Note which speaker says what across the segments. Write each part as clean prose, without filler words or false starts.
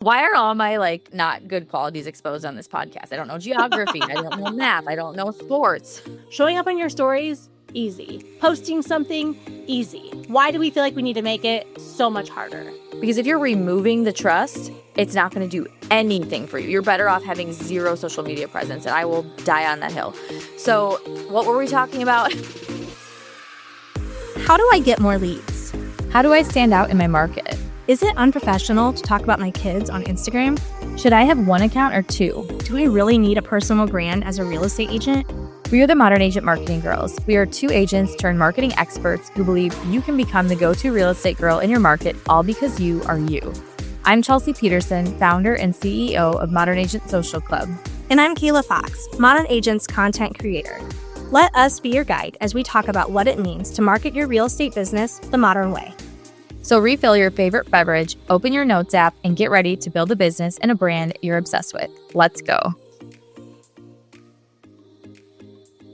Speaker 1: Why are all my not good qualities exposed on this podcast? I don't know geography. I don't know math. I don't know sports.
Speaker 2: Showing up on your stories, easy. Posting something, easy. Why do we feel like we need to make it so much harder?
Speaker 1: Because if you're removing the trust, it's not going to do anything for you. You're better off having zero social media presence, and I will die on that hill. So what were we talking about?
Speaker 2: How do I get more leads?
Speaker 1: How do I stand out in my market?
Speaker 2: Is it unprofessional to talk about my kids on Instagram?
Speaker 1: Should I have one account or two?
Speaker 2: Do I really need a personal brand as a real estate agent?
Speaker 1: We are the Modern Agent Marketing Girls. We are two agents turned marketing experts who believe you can become the go-to real estate girl in your market all because you are you. I'm Chelsea Peterson, founder and CEO of Modern Agent Social Club.
Speaker 2: And I'm Kayla Fox, Modern Agent's content creator. Let us be your guide as we talk about what it means to market your real estate business the modern way.
Speaker 1: So refill your favorite beverage, open your notes app, and get ready to build a business and a brand you're obsessed with. Let's go.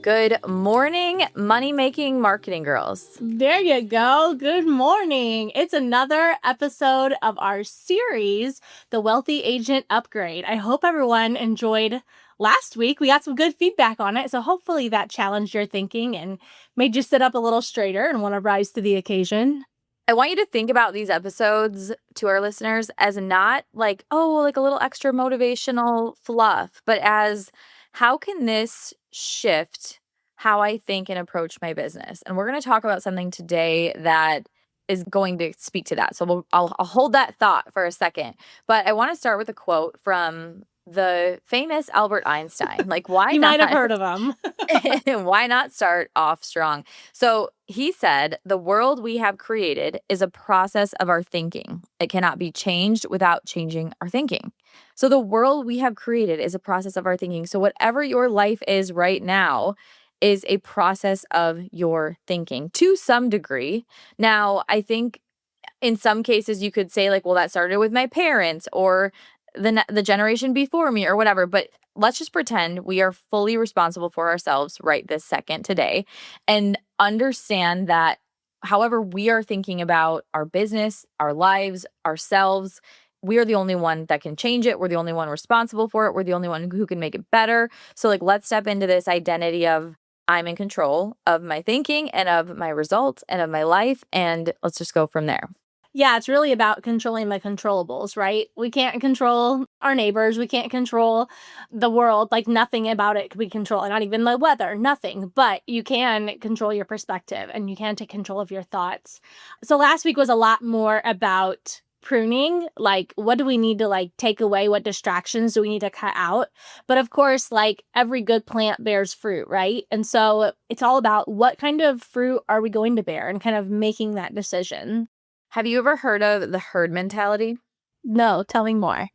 Speaker 1: Good morning, money-making marketing girls.
Speaker 2: There you go. Good morning. It's another episode of our series, The Wealthy Agent Upgrade. I hope everyone enjoyed last week. We got some good feedback on it, so hopefully that challenged your thinking and made you sit up a little straighter and want to rise to the occasion.
Speaker 1: I want you to think about these episodes to our listeners as not like a little extra motivational fluff, but as how can this shift how I think and approach my business? And we're going to talk about something today that is going to speak to that. So I'll hold that thought for a second. But I want to start with a quote from the famous Albert Einstein. Why
Speaker 2: you
Speaker 1: not?
Speaker 2: You might have heard of him.
Speaker 1: Why not start off strong? So he said, the world we have created is a process of our thinking. It cannot be changed without changing our thinking. So the world we have created is a process of our thinking. So whatever your life is right now is a process of your thinking to some degree. Now, I think in some cases you could say that started with my parents or the generation before me or whatever, but let's just pretend we are fully responsible for ourselves right this second today and understand that however we are thinking about our business, our lives, ourselves, we are the only one that can change it. We're the only one responsible for it. We're the only one who can make it better. So let's step into this identity of I'm in control of my thinking and of my results and of my life, and let's just go from there.
Speaker 2: Yeah, it's really about controlling the controllables, right? We can't control our neighbors. We can't control the world. Nothing about it can be controlled, not even the weather, nothing. But you can control your perspective and you can take control of your thoughts. So last week was a lot more about pruning, what do we need to take away? What distractions do we need to cut out? But of course, every good plant bears fruit, right? And so it's all about what kind of fruit are we going to bear and kind of making that decision.
Speaker 1: Have you ever heard of the herd mentality?
Speaker 2: No, tell me more.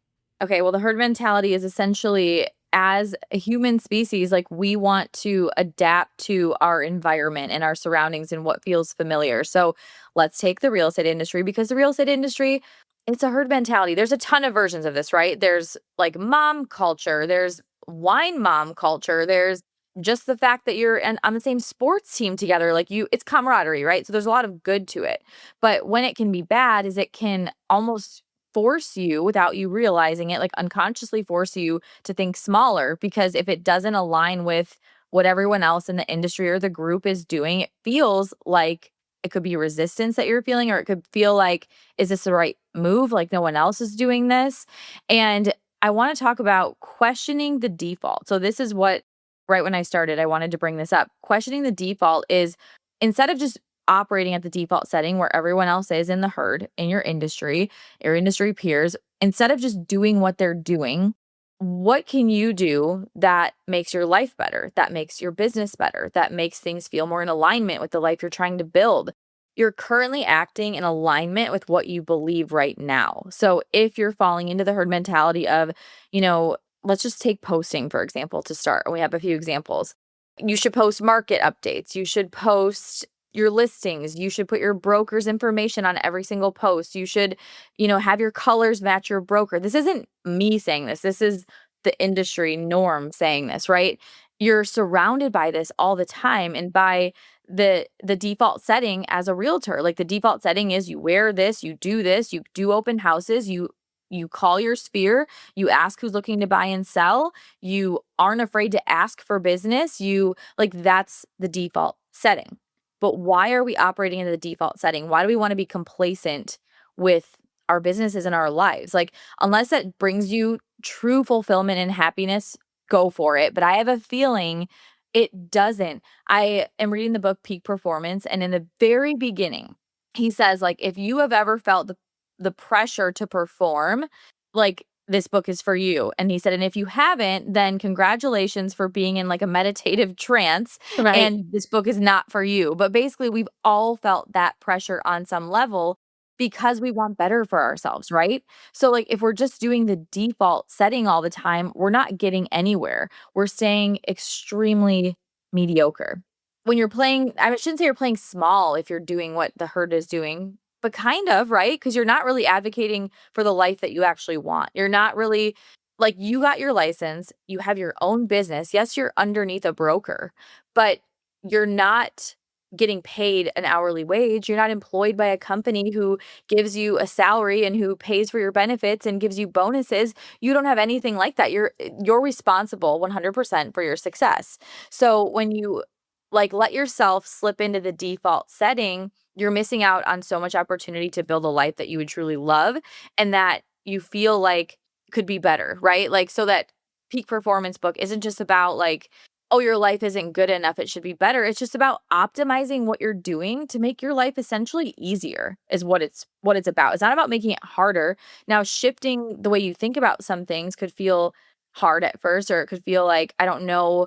Speaker 1: Okay, well, the herd mentality is essentially as a human species, we want to adapt to our environment and our surroundings and what feels familiar. So let's take the real estate industry because the real estate industry, it's a herd mentality. There's a ton of versions of this, right? There's mom culture. There's wine mom culture. There's just the fact that you're on the same sports team together, it's camaraderie, right? So there's a lot of good to it. But when it can be bad is it can almost force you without you realizing it, unconsciously force you to think smaller, because if it doesn't align with what everyone else in the industry or the group is doing, it feels like it could be resistance that you're feeling, or it could feel like, is this the right move? No one else is doing this. And I want to talk about questioning the default. So this is what, right when I started, I wanted to bring this up. Questioning the default is instead of just operating at the default setting where everyone else is in the herd, in your industry peers, instead of just doing what they're doing, what can you do that makes your life better, that makes your business better, that makes things feel more in alignment with the life you're trying to build? You're currently acting in alignment with what you believe right now. So if you're falling into the herd mentality of, let's just take posting, for example, to start. We have a few examples. You should post market updates. You should post your listings. You should put your broker's information on every single post. You should, have your colors match your broker. This isn't me saying this. This is the industry norm saying this, right? You're surrounded by this all the time. And by the default setting as a realtor, the default setting is you wear this, you do open houses, you You call your sphere, you ask who's looking to buy and sell, you aren't afraid to ask for business. You like that's the default setting. But why are we operating in the default setting? Why do we want to be complacent with our businesses and our lives? Like, unless that brings you true fulfillment and happiness, go for it. But I have a feeling it doesn't. I am reading the book Peak Performance, and in the very beginning, he says, like, if you have ever felt the pressure to perform, like, this book is for you. And he said, and if you haven't, then congratulations for being in like a meditative trance,
Speaker 2: Right.
Speaker 1: and this book is not for you. But basically, we've all felt that pressure on some level because we want better for ourselves, right? So, like, if we're just doing the default setting all the time, we're not getting anywhere. We're staying extremely mediocre. When you're playing, I shouldn't say you're playing small if you're doing what the herd is doing, but kind of, right? Because you're not really advocating for the life that you actually want. You're not really like you got your license, you have your own business. Yes, you're underneath a broker, but you're not getting paid an hourly wage. You're not employed by a company who gives you a salary and who pays for your benefits and gives you bonuses. You don't have anything like that. You're responsible 100% for your success. So when you like let yourself slip into the default setting, you're missing out on so much opportunity to build a life that you would truly love and that you feel like could be better, right? Like, so that peak performance book isn't just about like, oh, your life isn't good enough, it should be better. It's just about optimizing what you're doing to make your life essentially easier is what it's about. It's not about making it harder. Now, shifting the way you think about some things could feel hard at first, or it could feel like I don't know,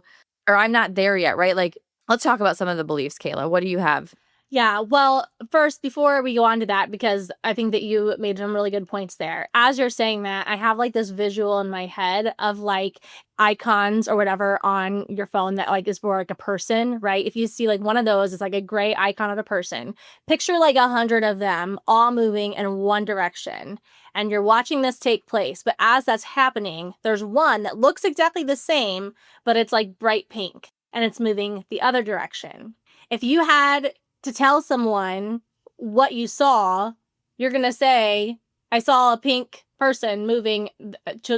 Speaker 1: or I'm not there yet, right? Like, let's talk about some of the beliefs, Kayla. What do you have?
Speaker 2: Yeah, well, first, before we go on to that, because I think that you made some really good points there. As you're saying that, I have like this visual in my head of like icons or whatever on your phone that like is for like a person, right? If you see like one of those, it's like a gray icon of a person. Picture like 100 of them all moving in one direction. And you're watching this take place. But as that's happening, there's one that looks exactly the same, but it's like bright pink and it's moving the other direction. If you had to tell someone what you saw, you're going to say, I saw a pink person moving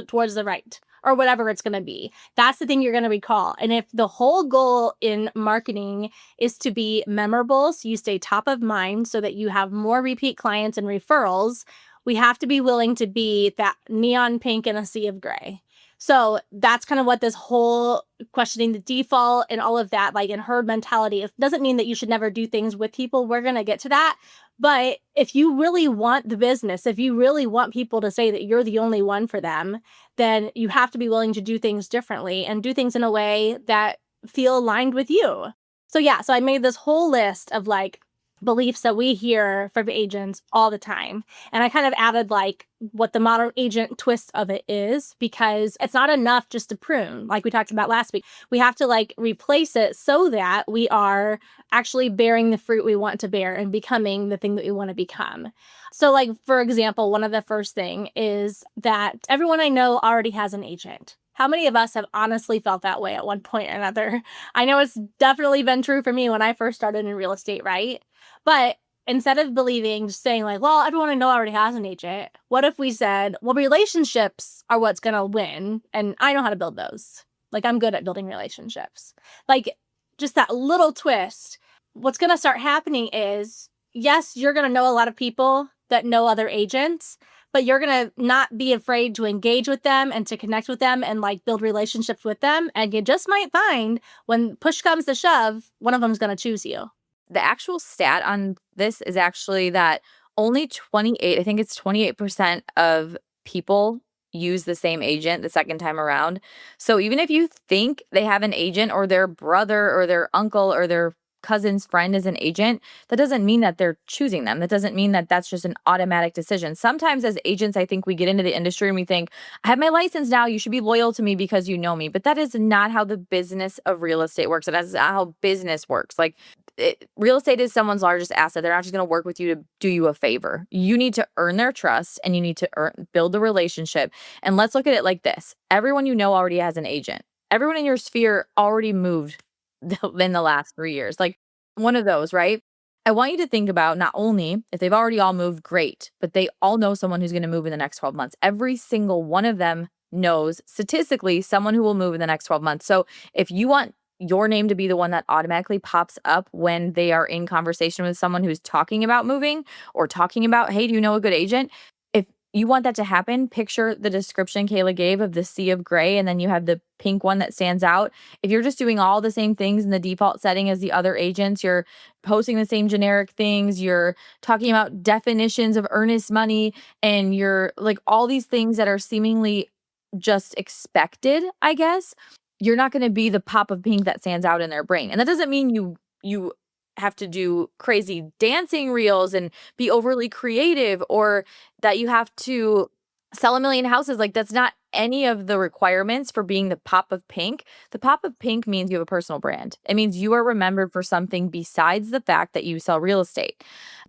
Speaker 2: towards the right, or whatever it's going to be. That's the thing you're going to recall. And if the whole goal in marketing is to be memorable, so you stay top of mind so that you have more repeat clients and referrals, we have to be willing to be that neon pink in a sea of gray. So that's kind of what this whole questioning the default and all of that, like in herd mentality, it doesn't mean that you should never do things with people. We're going to get to that. But if you really want the business, if you really want people to say that you're the only one for them, then you have to be willing to do things differently and do things in a way that feel aligned with you. So yeah, so I made this whole list of like beliefs that we hear from agents all the time. And I kind of added like what the modern agent twist of it is, because it's not enough just to prune, like we talked about last week. We have to like replace it so that we are actually bearing the fruit we want to bear and becoming the thing that we want to become. So like, for example, one of the first thing is that everyone I know already has an agent. How many of us have honestly felt that way at one point or another? I know it's definitely been true for me when I first started in real estate, right? But instead of believing, just saying like, well, everyone I know already has an agent, what if we said, well, relationships are what's going to win, and I know how to build those. Like, I'm good at building relationships. Like, just that little twist. What's going to start happening is, yes, you're going to know a lot of people that know other agents, but you're going to not be afraid to engage with them and to connect with them and like build relationships with them. And you just might find when push comes to shove, one of them's going to choose you.
Speaker 1: The actual stat on this is actually that only 28, I think it's 28% of people use the same agent the second time around. So even if you think they have an agent or their brother or their uncle or their cousin's friend is an agent, that doesn't mean that they're choosing them. That doesn't mean that that's just an automatic decision. Sometimes as agents, I think we get into the industry and we think, I have my license now, you should be loyal to me because you know me. But that is not how the business of real estate works. That's not how business works. Like, real estate is someone's largest asset. They're not just going to work with you to do you a favor. You need to earn their trust and you need to build the relationship. And let's look at it like this. Everyone you know already has an agent. Everyone in your sphere already moved in the last 3 years. Like one of those, right? I want you to think about not only if they've already all moved, great, but they all know someone who's going to move in the next 12 months. Every single one of them knows statistically someone who will move in the next 12 months. So if you want your name to be the one that automatically pops up when they are in conversation with someone who's talking about moving or talking about, hey, do you know a good agent? If you want that to happen, picture the description Kayla gave of the sea of gray, and then you have the pink one that stands out. If you're just doing all the same things in the default setting as the other agents, you're posting the same generic things, you're talking about definitions of earnest money, and you're like all these things that are seemingly just expected, I guess, you're not going to be the pop of pink that stands out in their brain. And that doesn't mean you have to do crazy dancing reels and be overly creative, or that you have to sell a million houses. Like, that's not any of the requirements for being the pop of pink. The pop of pink means you have a personal brand. It means you are remembered for something besides the fact that you sell real estate.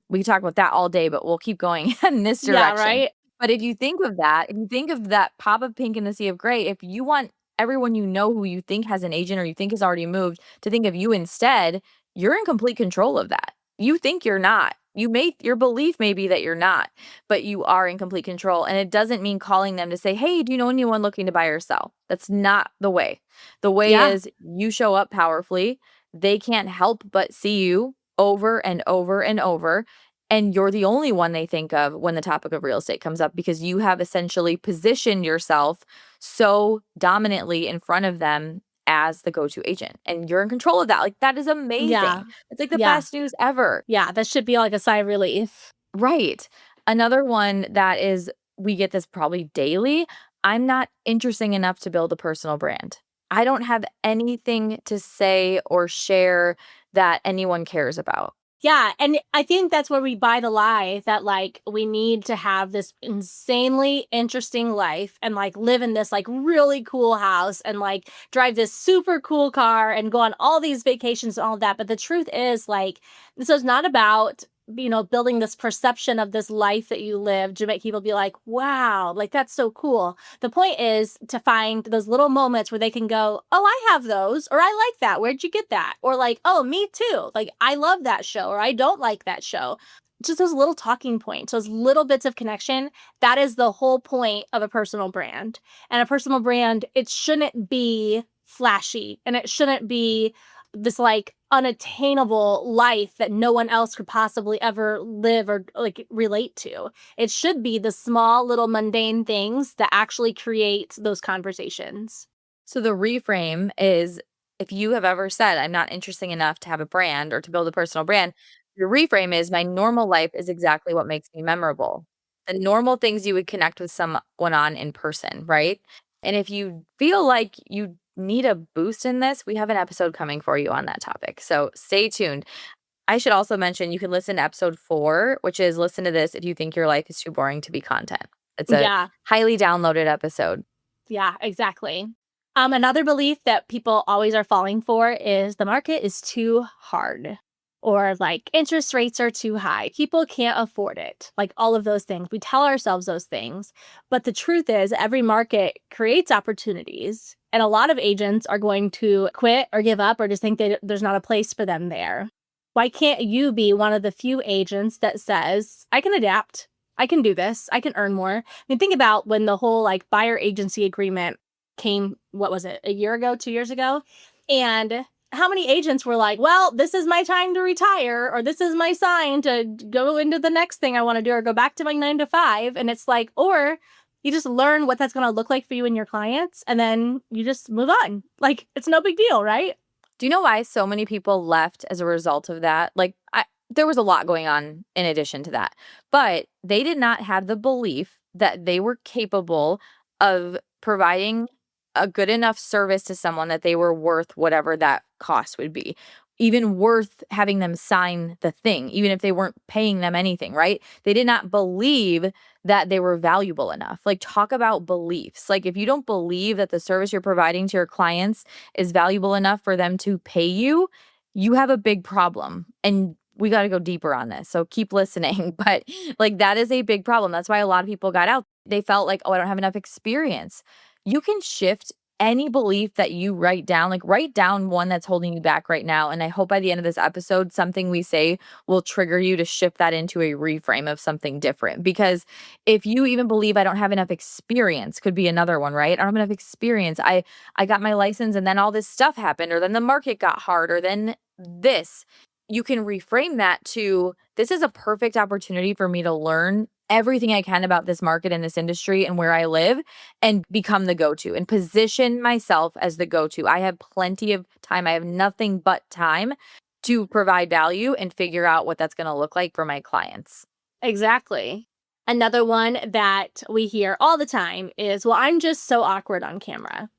Speaker 1: We can talk about that all day, but we'll keep going in this
Speaker 2: Yeah,
Speaker 1: direction.
Speaker 2: right?
Speaker 1: But if you think of that, if you think of that pop of pink in the sea of gray, if you want everyone you know who you think has an agent or you think has already moved to think of you instead, you're in complete control of that. You think you're not. Your belief may be that you're not, but you are in complete control. And it doesn't mean calling them to say, hey, do you know anyone looking to buy or sell? That's not the way. The way
Speaker 2: Yeah.
Speaker 1: is you show up powerfully. They can't help but see you over and over and over. And you're the only one they think of when the topic of real estate comes up, because you have essentially positioned yourself so dominantly in front of them as the go-to agent. And you're in control of that. Like, that is
Speaker 2: Yeah.
Speaker 1: amazing. It's like the
Speaker 2: Yeah.
Speaker 1: best news ever.
Speaker 2: Yeah. That should be like a sigh of relief.
Speaker 1: Right. Another one that is, we get this probably daily. I'm not interesting enough to build a personal brand. I don't have anything to say or share that anyone cares about.
Speaker 2: Yeah, and I think that's where we buy the lie that, like, we need to have this insanely interesting life and, like, live in this, like, really cool house and, like, drive this super cool car and go on all these vacations and all of that, but the truth is, like, this is not about, building this perception of this life that you live to make people be like, "Wow, like, that's so cool." The point is to find those little moments where they can go, "Oh, I have those," or "I like that. Where'd you get that?" Or like, "Oh, me too. Like, I love that show," or "I don't like that show." Just those little talking points, those little bits of connection, that is the whole point of a personal brand. And a personal brand, it shouldn't be flashy and it shouldn't be this like unattainable life that no one else could possibly ever live or like relate to. It should be the small little mundane things that actually create those conversations.
Speaker 1: So the reframe is, if you have ever said, I'm not interesting enough to have a brand or to build a personal brand, your reframe is, my normal life is exactly what makes me memorable. The normal things you would connect with someone on in person, right? And if you feel like you need a boost in this, we have an episode coming for you on that topic. So stay tuned. I should also mention you can listen to episode 4, which is listen to this if you think your life is too boring to be content. It's a
Speaker 2: Yeah.
Speaker 1: highly downloaded episode.
Speaker 2: Yeah, exactly. Another belief that people always are falling for is the market is too hard, or like interest rates are too high. People can't afford it. Like all of those things. We tell ourselves those things. But the truth is, every market creates opportunities. And a lot of agents are going to quit or give up or just think that there's not a place for them there. Why can't you be one of the few agents that says, I can adapt. I can do this. I can earn more. I mean, think about when the whole like buyer agency agreement came, what was it, a year ago, 2 years ago? And how many agents were like, well, this is my time to retire, or this is my sign to go into the next thing I want to do, or go back to my 9 to 5. And it's like, or you just learn what that's going to look like for you and your clients, and then you just move on. Like, it's no big deal, right?
Speaker 1: Do you know why so many people left as a result of that? Like, there was a lot going on in addition to that, but they did not have the belief that they were capable of providing a good enough service to someone that they were worth whatever that cost would be, even worth having them sign the thing, even if they weren't paying them anything, right? They did not believe that they were valuable enough. Like, talk about beliefs. Like, if you don't believe that the service you're providing to your clients is valuable enough for them to pay you, you have a big problem. And we got to go deeper on this. So keep listening. But like, that is a big problem. That's why a lot of people got out. They felt like, oh, I don't have enough experience. You can shift any belief that you write down, like write down one that's holding you back right now. And I hope by the end of this episode, something we say will trigger you to shift that into a reframe of something different. Because if you even believe I don't have enough experience, could be another one, right? I don't have enough experience. I got my license and then all this stuff happened, or then the market got hard, or then this. You can reframe that to, this is a perfect opportunity for me to learn everything I can about this market and this industry and where I live and become the go-to and position myself as the go-to. I have plenty of time. I have nothing but time to provide value and figure out what that's going to look like for my clients.
Speaker 2: Exactly. Another one that we hear all the time is, well, I'm just so awkward on camera.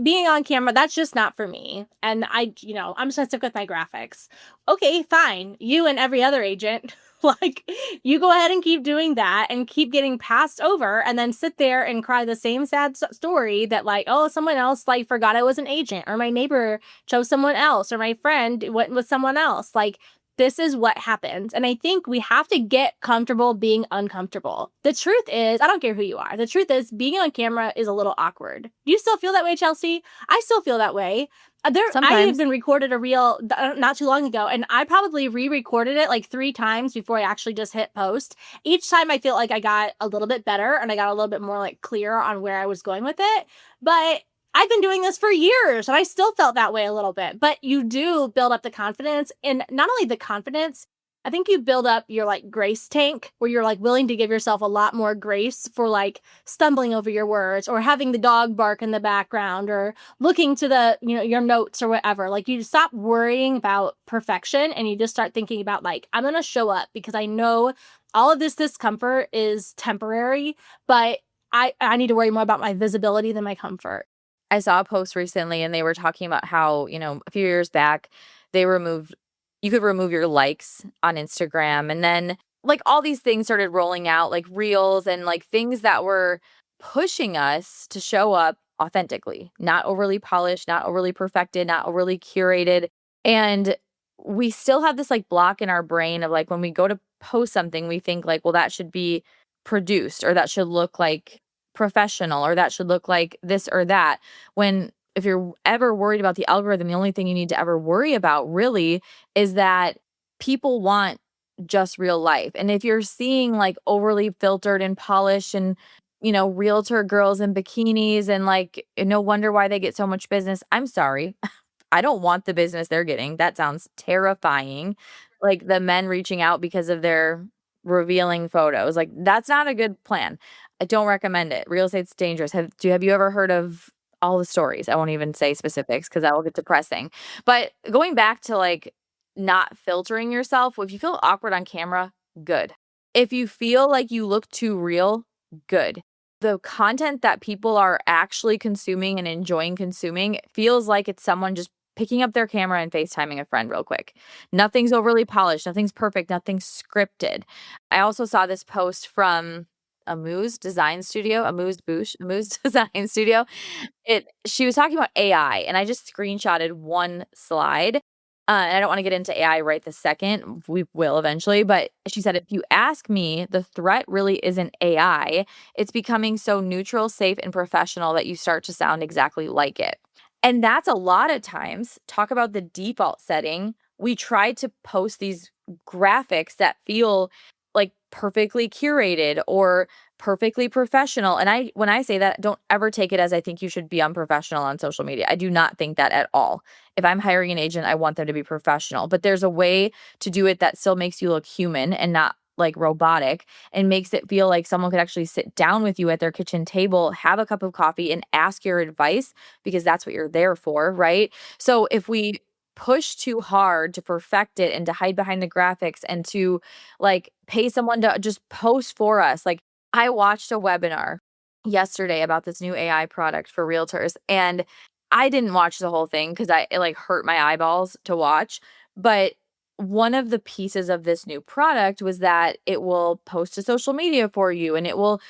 Speaker 2: Being on camera, that's just not for me. And I'm just gonna stick with my graphics. Okay, fine. You and every other agent, like, you go ahead and keep doing that and keep getting passed over and then sit there and cry the same sad story that, like, oh, someone else, like, forgot I was an agent, or my neighbor chose someone else, or my friend went with someone else. Like, this is what happens. And I think we have to get comfortable being uncomfortable. The truth is, I don't care who you are. The truth is, being on camera is a little awkward. Do you still feel that way, Chelsea? I still feel that way. I have
Speaker 1: Sometimes.
Speaker 2: been recorded a reel not too long ago, and I probably re-recorded it like 3 times before I actually just hit post. Each time I feel like I got a little bit better and I got a little bit more like clear on where I was going with it. But I've been doing this for years and I still felt that way a little bit. But you do build up the confidence, and not only the confidence, I think you build up your like grace tank where you're like willing to give yourself a lot more grace for like stumbling over your words or having the dog bark in the background or looking to the, your notes or whatever. Like, you stop worrying about perfection and you just start thinking about, like, I'm going to show up because I know all of this discomfort is temporary, but I need to worry more about my visibility than my comfort.
Speaker 1: I saw a post recently and they were talking about how, a few years back, you could remove your likes on Instagram. And then like all these things started rolling out, like reels and like things that were pushing us to show up authentically, not overly polished, not overly perfected, not overly curated. And we still have this like block in our brain of like when we go to post something, we think like, well, that should be produced or that should look like professional or that should look like this or that. When if you're ever worried about the algorithm, the only thing you need to ever worry about really is that people want just real life. And if you're seeing like overly filtered and polished and realtor girls in bikinis and like no wonder why they get so much business, I'm sorry. I don't want the business they're getting. That sounds terrifying. Like the men reaching out because of their revealing photos. Like that's not a good plan. I don't recommend it. Real estate's dangerous. Have you ever heard of all the stories? I won't even say specifics because that will get depressing. But going back to like not filtering yourself, if you feel awkward on camera, good. If you feel like you look too real, good. The content that people are actually consuming and enjoying consuming feels like it's someone just picking up their camera and FaceTiming a friend real quick. Nothing's overly polished, nothing's perfect, nothing's scripted. I also saw this post from Amuse Design Studio, Amuse Design Studio. She was talking about AI, and I just screenshotted one slide. And I don't want to get into AI right this second. We will eventually. But she said, if you ask me, the threat really isn't AI. It's becoming so neutral, safe, and professional that you start to sound exactly like it. And that's a lot of times, talk about the default setting. We try to post these graphics that feel like perfectly curated or perfectly professional. And when I say that, don't ever take it as I think you should be unprofessional on social media. I do not think that at all. If I'm hiring an agent, I want them to be professional. But there's a way to do it that still makes you look human and not like robotic and makes it feel like someone could actually sit down with you at their kitchen table, have a cup of coffee and ask your advice because that's what you're there for, right? So if we push too hard to perfect it and to hide behind the graphics and to like pay someone to just post for us. Like I watched a webinar yesterday about this new AI product for realtors and I didn't watch the whole thing because it like hurt my eyeballs to watch. But one of the pieces of this new product was that it will post to social media for you and it will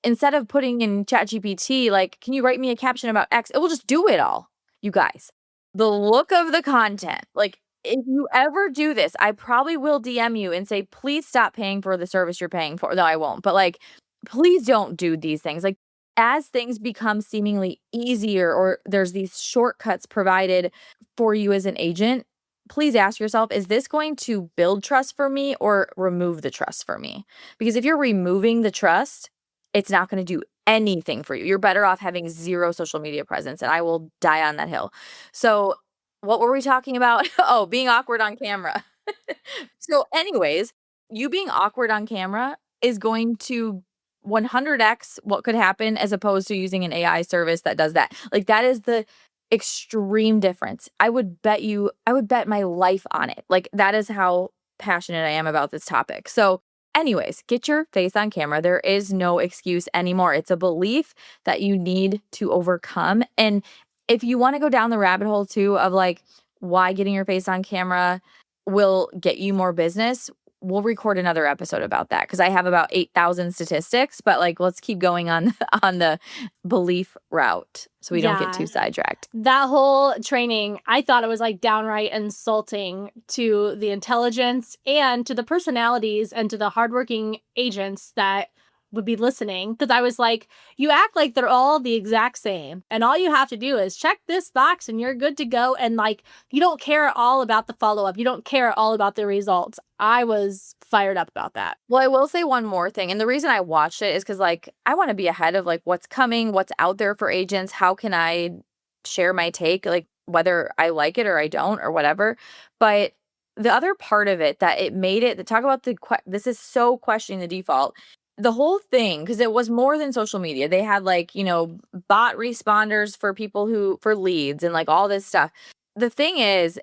Speaker 1: instead of putting in ChatGPT like, can you write me a caption about X? It will just do it all, you guys. The look of the content, like if you ever do this, I probably will DM you and say, please stop paying for the service you're paying for. No, I won't. But like, please don't do these things. Like as things become seemingly easier or there's these shortcuts provided for you as an agent, please ask yourself, is this going to build trust for me or remove the trust for me? Because if you're removing the trust, it's not going to do anything for you. You're better off having zero social media presence, and I will die on that hill. So, what were we talking about? Oh, being awkward on camera. So, anyways, you being awkward on camera is going to 100x what could happen as opposed to using an AI service that does that. Like, that is the extreme difference. I would bet my life on it. Like, that is how passionate I am about this topic. So, anyways, get your face on camera. There is no excuse anymore. It's a belief that you need to overcome. And if you want to go down the rabbit hole too of like why getting your face on camera will get you more business, we'll record another episode about that because I have about 8,000 statistics, but like let's keep going on on the belief route so we don't get too
Speaker 2: Yeah.
Speaker 1: sidetracked.
Speaker 2: That whole training, I thought it was like downright insulting to the intelligence and to the personalities and to the hardworking agents that would be listening. Because I was like, you act like they're all the exact same. And all you have to do is check this box and you're good to go. And like, you don't care all about the follow up, you don't care all about the results. I was fired up about that.
Speaker 1: Well, I will say one more thing. And the reason I watched it is because like I want to be ahead of like what's coming, what's out there for agents. How can I share my take, like whether I like it or I don't or whatever. But the other part of it that it made it, to talk about this is so questioning the default. The whole thing, because it was more than social media. They had like, bot responders for people for leads and like all this stuff. The thing is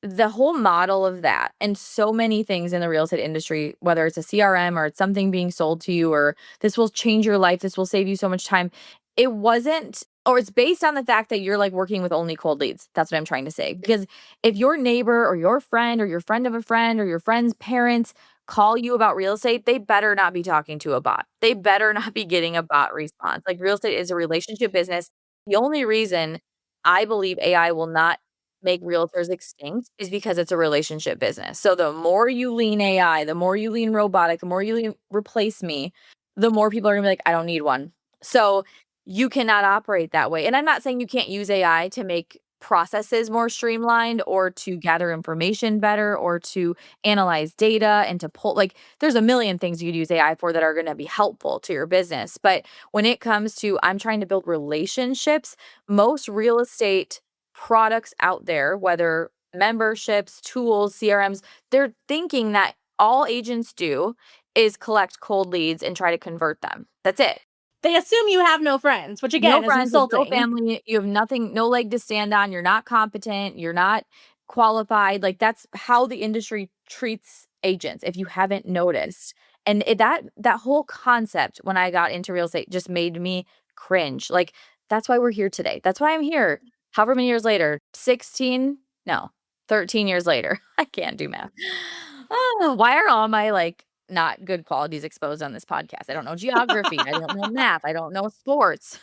Speaker 1: the whole model of that and so many things in the real estate industry, whether it's a CRM or it's something being sold to you or this will change your life, this will save you so much time. It wasn't, or it's based on the fact that you're like working with only cold leads. That's what I'm trying to say. Because if your neighbor or your friend or your friend of a friend or your friend's parents call you about real estate, they better not be talking to a bot. They better not be getting a bot response. Like real estate is a relationship business. The only reason I believe AI will not make realtors extinct is because it's a relationship business. So the more you lean AI, the more you lean robotic, the more you lean replace me, the more people are gonna be like, I don't need one. So you cannot operate that way. And I'm not saying you can't use AI to make processes more streamlined or to gather information better or to analyze data and to pull like there's a million things you could use AI for that are going to be helpful to your business. But when it comes to I'm trying to build relationships, most real estate products out there, whether memberships, tools, CRMs, they're thinking that all agents do is collect cold leads and try to convert them. That's it.
Speaker 2: They assume you have no friends, which
Speaker 1: No
Speaker 2: again is
Speaker 1: friends, with no
Speaker 2: insulting.
Speaker 1: family, you have nothing, no leg to stand on, you're not competent, you're not qualified, like, that's how the industry treats agents, if you haven't noticed, and that whole concept when I got into real estate just made me cringe, like, that's why we're here today, that's why I'm here, however many years later, 16? No, 13 years later, I can't do math. Oh, why are all my, like, not good qualities exposed on this podcast? I don't know geography, I don't know math, I don't know sports.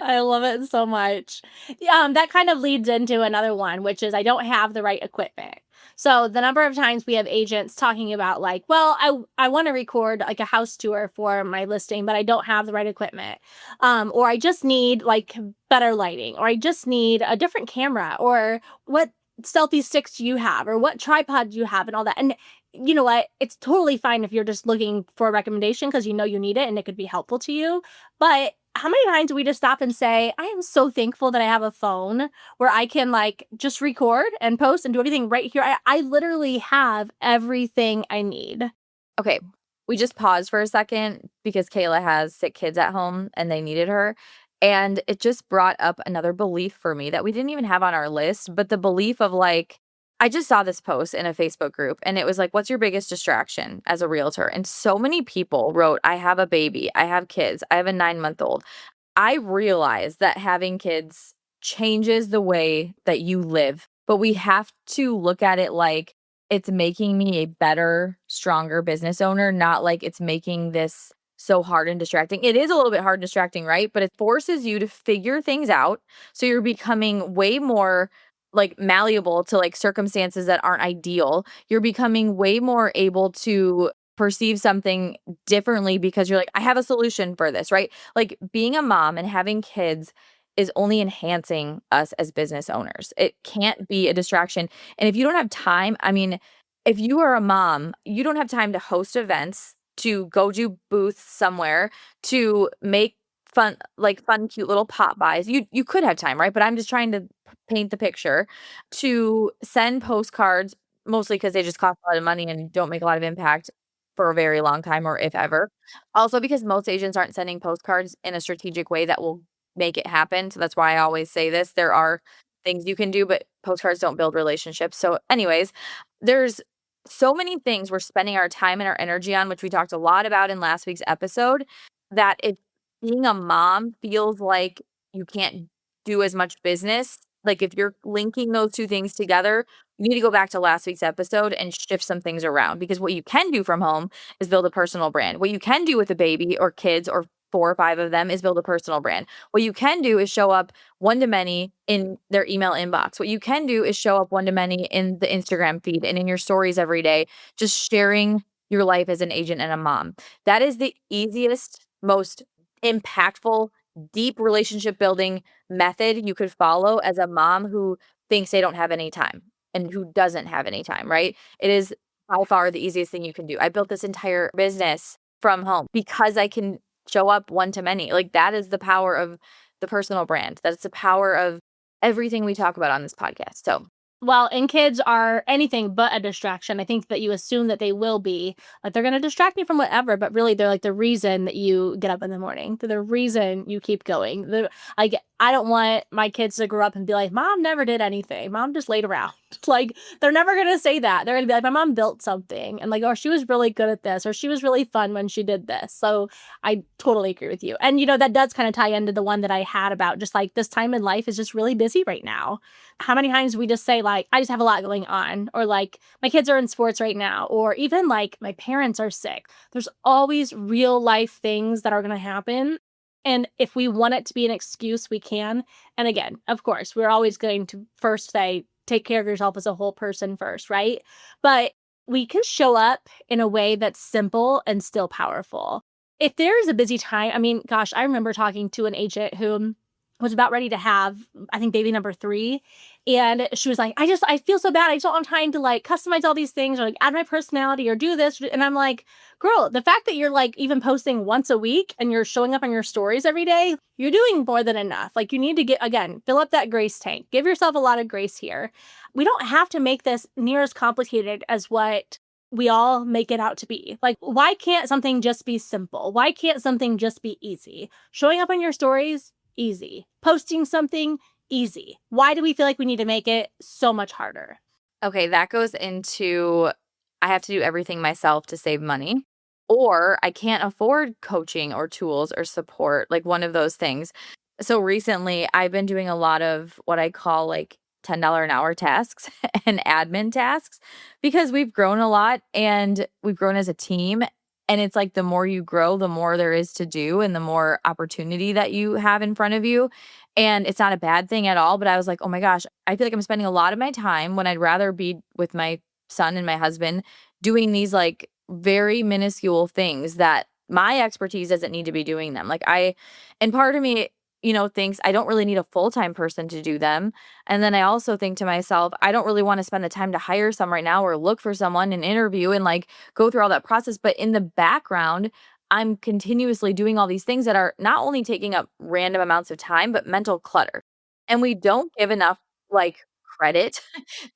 Speaker 2: I love it so much. Yeah, that kind of leads into another one, which is I don't have the right equipment. So the number of times we have agents talking about like, well, I want to record like a house tour for my listing, but I don't have the right equipment. Or I just need like better lighting, or I just need a different camera, or what selfie sticks do you have, or what tripod do you have, and all that. And you know what? It's totally fine if you're just looking for a recommendation because you know you need it and it could be helpful to you. But how many times do we just stop and say, I am so thankful that I have a phone where I can like just record and post and do everything right here. I literally have everything I need.
Speaker 1: Okay, we just paused for a second because Kayla has sick kids at home and they needed her. And it just brought up another belief for me that we didn't even have on our list, but the belief of like, I just saw this post in a Facebook group and it was like, what's your biggest distraction as a realtor? And so many people wrote, I have a baby, I have kids, I have a 9-month-old. I realize that having kids changes the way that you live, but we have to look at it like it's making me a better, stronger business owner, not like it's making this so hard and distracting. It is a little bit hard and distracting, right? But it forces you to figure things out. So you're becoming way more like malleable to like circumstances that aren't ideal. You're becoming way more able to perceive something differently because you're like, I have a solution for this, right? Like being a mom and having kids is only enhancing us as business owners. It can't be a distraction. And if you don't have time, I mean, if you are a mom, you don't have time to host events, to go do booths somewhere, to make fun, cute little pop buys. You could have time, right? But I'm just trying to paint the picture, to send postcards, mostly because they just cost a lot of money and don't make a lot of impact for a very long time or if ever. Also because most agents aren't sending postcards in a strategic way that will make it happen. So that's why I always say this. There are things you can do, but postcards don't build relationships. So anyways, there's so many things we're spending our time and our energy on, which we talked a lot about in last week's episode, that if being a mom feels like you can't do as much business, like if you're linking those two things together, you need to go back to last week's episode and shift some things around, because what you can do from home is build a personal brand. What you can do with a baby or kids or 4 or 5 of them is build a personal brand. What you can do is show up one to many in their email inbox. What you can do is show up one to many in the Instagram feed and in your stories every day, just sharing your life as an agent and a mom. That is the easiest, most impactful, deep relationship building method you could follow as a mom who thinks they don't have any time and who doesn't have any time, right? It is by far the easiest thing you can do. I built this entire business from home because I can show up one to many. Like that is the power of the personal brand. That's the power of everything we talk about on this podcast. So
Speaker 2: Well, and kids are anything but a distraction. I think that you assume that they will be. Like they're gonna distract you from whatever, but really they're like the reason that you get up in the morning. They're the reason you keep going. Like I don't want my kids to grow up and be like, Mom never did anything. Mom just laid around. Like they're never gonna say that. They're gonna be like, my mom built something and like, oh, she was really good at this, or she was really fun when she did this. So I totally agree with you. And that does kind of tie into the one that I had about just like this time in life is just really busy right now. How many times we just say like, I just have a lot going on, or like my kids are in sports right now, or even like my parents are sick. There's always real life things that are going to happen. And if we want it to be an excuse, we can. And again, of course, we're always going to first say, take care of yourself as a whole person first, right? But we can show up in a way that's simple and still powerful. If there is a busy time, I mean, gosh, I remember talking to an agent who was about ready to have, I think, baby number 3. And she was like, I feel so bad. I just don't have time to like customize all these things or like add my personality or do this. And I'm like, girl, the fact that you're like even posting once a week and you're showing up on your stories every day, you're doing more than enough. Like you need to fill up that grace tank. Give yourself a lot of grace here. We don't have to make this near as complicated as what we all make it out to be. Like, why can't something just be simple? Why can't something just be easy? Showing up on your stories, easy. Posting something, easy. Why do we feel like we need to make it so much harder?
Speaker 1: okay, that goes into I have to do everything myself to save money, or I can't afford coaching or tools or support, like one of those things. So recently, I've been doing a lot of what I call like $10 an hour tasks and admin tasks, because we've grown a lot and we've grown as a team. And it's like the more you grow, the more there is to do and the more opportunity that you have in front of you. And it's not a bad thing at all. But I was like, oh my gosh, I feel like I'm spending a lot of my time when I'd rather be with my son and my husband doing these like very minuscule things that my expertise doesn't need to be doing them. And part of me, thinks I don't really need a full-time person to do them. And then I also think to myself, I don't really want to spend the time to hire some right now or look for someone and interview and like go through all that process. But in the background, I'm continuously doing all these things that are not only taking up random amounts of time, but mental clutter. And we don't give enough like credit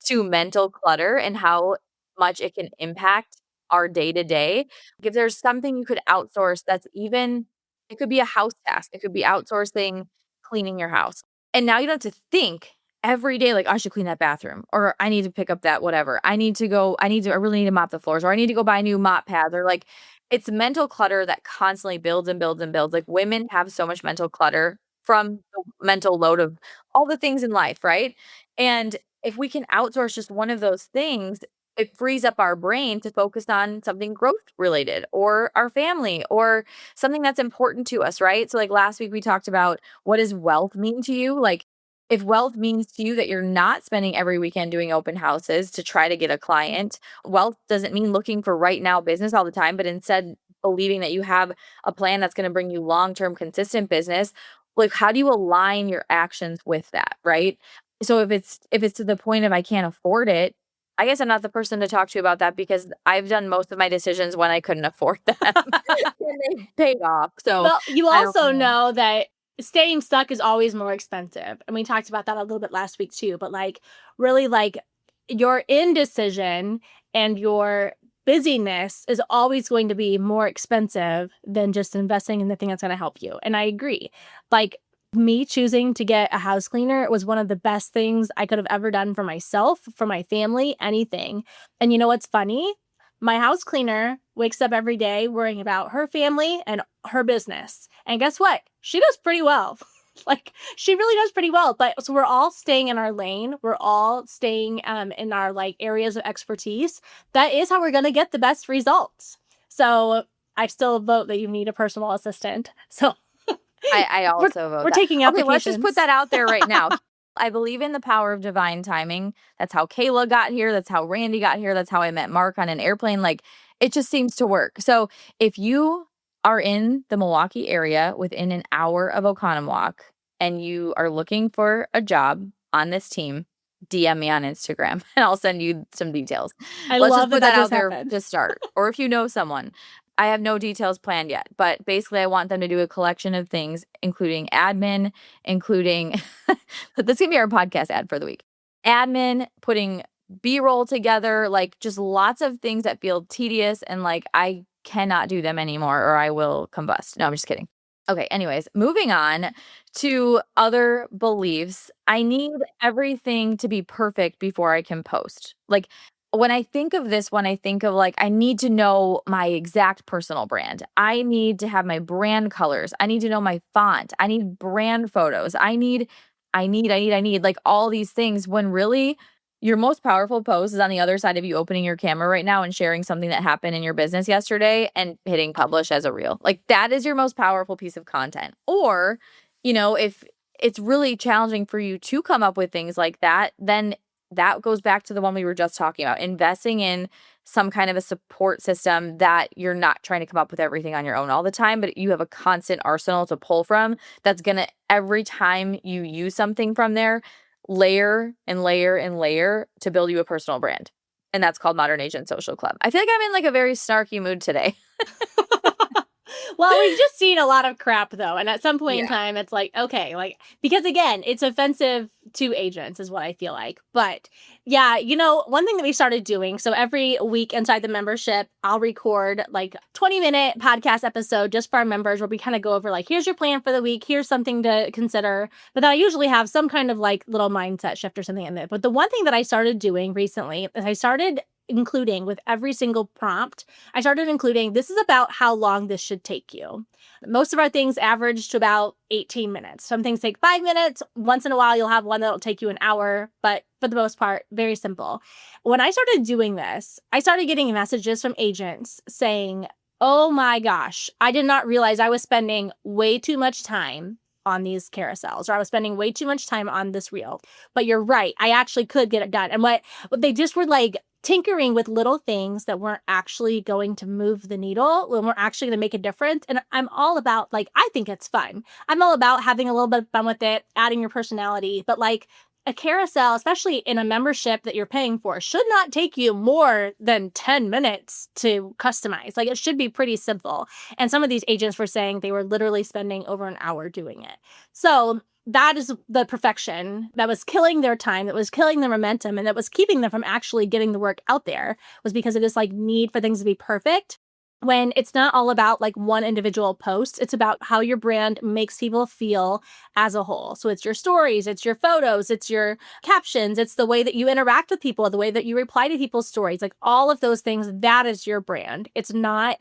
Speaker 1: to mental clutter and how much it can impact our day to day. If there's something you could outsource that's even, it could be a house task, it could be outsourcing cleaning your house. And now you don't have to think every day, like, I should clean that bathroom, or I need to pick up that whatever. I really need to mop the floors, or I need to go buy new mop pads, or like, it's mental clutter that constantly builds and builds and builds. Like, women have so much mental clutter from the mental load of all the things in life, right? And if we can outsource just one of those things, it frees up our brain to focus on something growth related or our family or something that's important to us, right? So like last week we talked about, what does wealth mean to you? Like If wealth means to you that you're not spending every weekend doing open houses to try to get a client, wealth doesn't mean looking for right now business all the time, but instead believing that you have a plan that's going to bring you long-term consistent business. Like, how do you align your actions with that, right? So if it's to the point of I can't afford it, I guess I'm not the person to talk to about that because I've done most of my decisions when I couldn't afford them and they paid off. So
Speaker 2: Well, you
Speaker 1: I don't
Speaker 2: also
Speaker 1: know.
Speaker 2: know that staying stuck is always more expensive. And we talked about that a little bit last week too, but like really like your indecision and your busyness is always going to be more expensive than just investing in the thing that's going to help you. And I agree. Like me choosing to get a house cleaner was one of the best things I could have ever done for myself, for my family, anything. And you know what's funny? My house cleaner wakes up every day worrying about her family and her business. And guess what? She does pretty well. Like she really does pretty well. But so we're all staying in our lane. We're all staying in our like areas of expertise. That is how we're going to get the best results. So I still vote that you need a personal assistant. So
Speaker 1: I
Speaker 2: we're
Speaker 1: also vote
Speaker 2: we're
Speaker 1: that.
Speaker 2: taking
Speaker 1: Okay, let's just put
Speaker 2: applications.
Speaker 1: that out there right now. I believe in the power of divine timing. That's how Kayla got here. That's how Randy got here. That's how I met Mark on an airplane. Like, it just seems to work. So if you are in the Milwaukee area within an hour of Oconomowoc and you are looking for a job on this team, DM me on Instagram and I'll send you some details.
Speaker 2: I
Speaker 1: Let's just
Speaker 2: love
Speaker 1: put
Speaker 2: that
Speaker 1: that
Speaker 2: that
Speaker 1: out
Speaker 2: just
Speaker 1: there
Speaker 2: happened.
Speaker 1: to start. Or if you know someone. I have no details planned yet, but basically I want them to do a collection of things, including admin, including this can be our podcast ad for the week. Admin, putting B-roll together, like just lots of things that feel tedious and like I cannot do them anymore or I will combust. No, I'm just kidding. Okay, anyways, moving on to other beliefs. I need everything to be perfect before I can post. Like when I think of this, when I think of like, I need to know my exact personal brand. I need to have my brand colors. I need to know my font. I need brand photos. I need like all these things when really your most powerful post is on the other side of you opening your camera right now and sharing something that happened in your business yesterday and hitting publish as a reel. Like that is your most powerful piece of content. Or, if it's really challenging for you to come up with things like that, then that goes back to the one we were just talking about, investing in some kind of a support system that you're not trying to come up with everything on your own all the time, but you have a constant arsenal to pull from that's going to, every time you use something from there, layer and layer and layer to build you a personal brand. And that's called Modern Agent Social Club. I feel like I'm in like a very snarky mood today.
Speaker 2: Well, we've just seen a lot of crap though. And at some point in
Speaker 1: Yeah.
Speaker 2: time, it's like, okay, like, because again, it's offensive to agents, is what I feel like. But yeah, one thing that we started doing, so every week inside the membership, I'll record like 20-minute podcast episode just for our members where we kind of go over like, here's your plan for the week, here's something to consider. But then I usually have some kind of like little mindset shift or something in there. But the one thing that I started doing recently is I started including with every single prompt, I started including this is about how long this should take you. Most of our things average to about 18 minutes. Some things take 5 minutes. Once in a while, you'll have one that'll take you an hour, but for the most part, very simple. When I started doing this, I started getting messages from agents saying, oh my gosh, I did not realize I was spending way too much time on these carousels, or I was spending way too much time on this reel. But you're right, I actually could get it done. And what they just were like, tinkering with little things that weren't actually going to move the needle, when we're actually going to make a difference. And I'm all about, like, I think it's fun. I'm all about having a little bit of fun with it, adding your personality. But like a carousel, especially in a membership that you're paying for, should not take you more than 10 minutes to customize. Like it should be pretty simple. And some of these agents were saying they were literally spending over an hour doing it. So that is the perfection that was killing their time, that was killing their momentum, and that was keeping them from actually getting the work out there, was because of this like need for things to be perfect. When it's not all about like one individual post, it's about how your brand makes people feel as a whole. So it's your stories, it's your photos, it's your captions, it's the way that you interact with people, the way that you reply to people's stories, like all of those things, that is your brand. It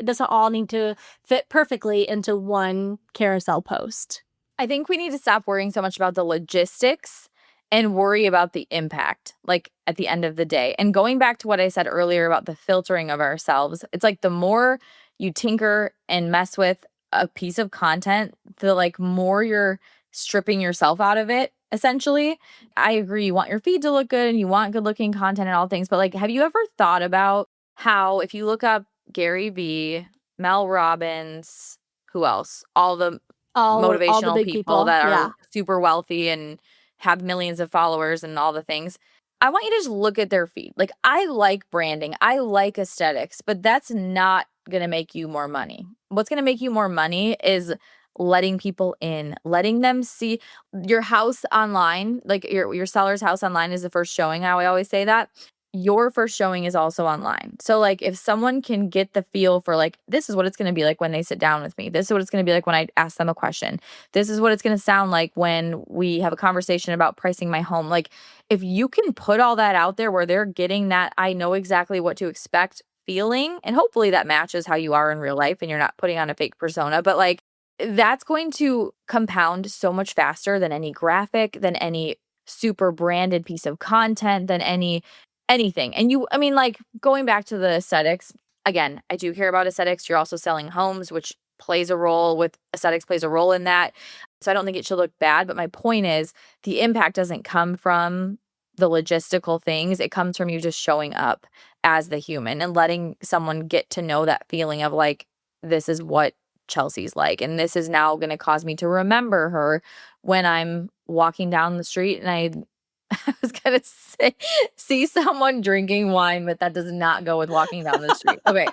Speaker 2: doesn't all need to fit perfectly into one carousel post.
Speaker 1: I think we need to stop worrying so much about the logistics and worry about the impact, like at the end of the day. And going back to what I said earlier about the filtering of ourselves, it's like the more you tinker and mess with a piece of content, the like more you're stripping yourself out of it, essentially. I agree, you want your feed to look good and you want good looking content and all things, but like have you ever thought about how if you look up Gary Vee, Mel Robbins, who else? All the
Speaker 2: All the
Speaker 1: motivational
Speaker 2: big
Speaker 1: people
Speaker 2: people.
Speaker 1: that
Speaker 2: Yeah.
Speaker 1: are super wealthy and have millions of followers and all the things. I want you to just look at their feed. Like, I like branding, I like aesthetics, but that's not going to make you more money. What's going to make you more money is letting people in, letting them see your house online. Like your seller's house online is the first showing. How I always say that. Your first showing is also online. So like if someone can get the feel for like this is what it's going to be like when they sit down with me. This is what it's going to be like when I ask them a question. This is what it's going to sound like when we have a conversation about pricing my home. Like if you can put all that out there where they're getting that I know exactly what to expect feeling, and hopefully that matches how you are in real life and you're not putting on a fake persona, but like that's going to compound so much faster than any graphic, than any super branded piece of content, than anything. And I mean, like going back to the aesthetics, again, I do care about aesthetics. You're also selling homes, which plays a role with aesthetics, plays a role in that. So I don't think it should look bad. But my point is the impact doesn't come from the logistical things. It comes from you just showing up as the human and letting someone get to know that feeling of like, this is what Chelsea's like. And this is now going to cause me to remember her when I'm walking down the street and I was gonna say, see someone drinking wine, but that does not go with walking down the street. Okay.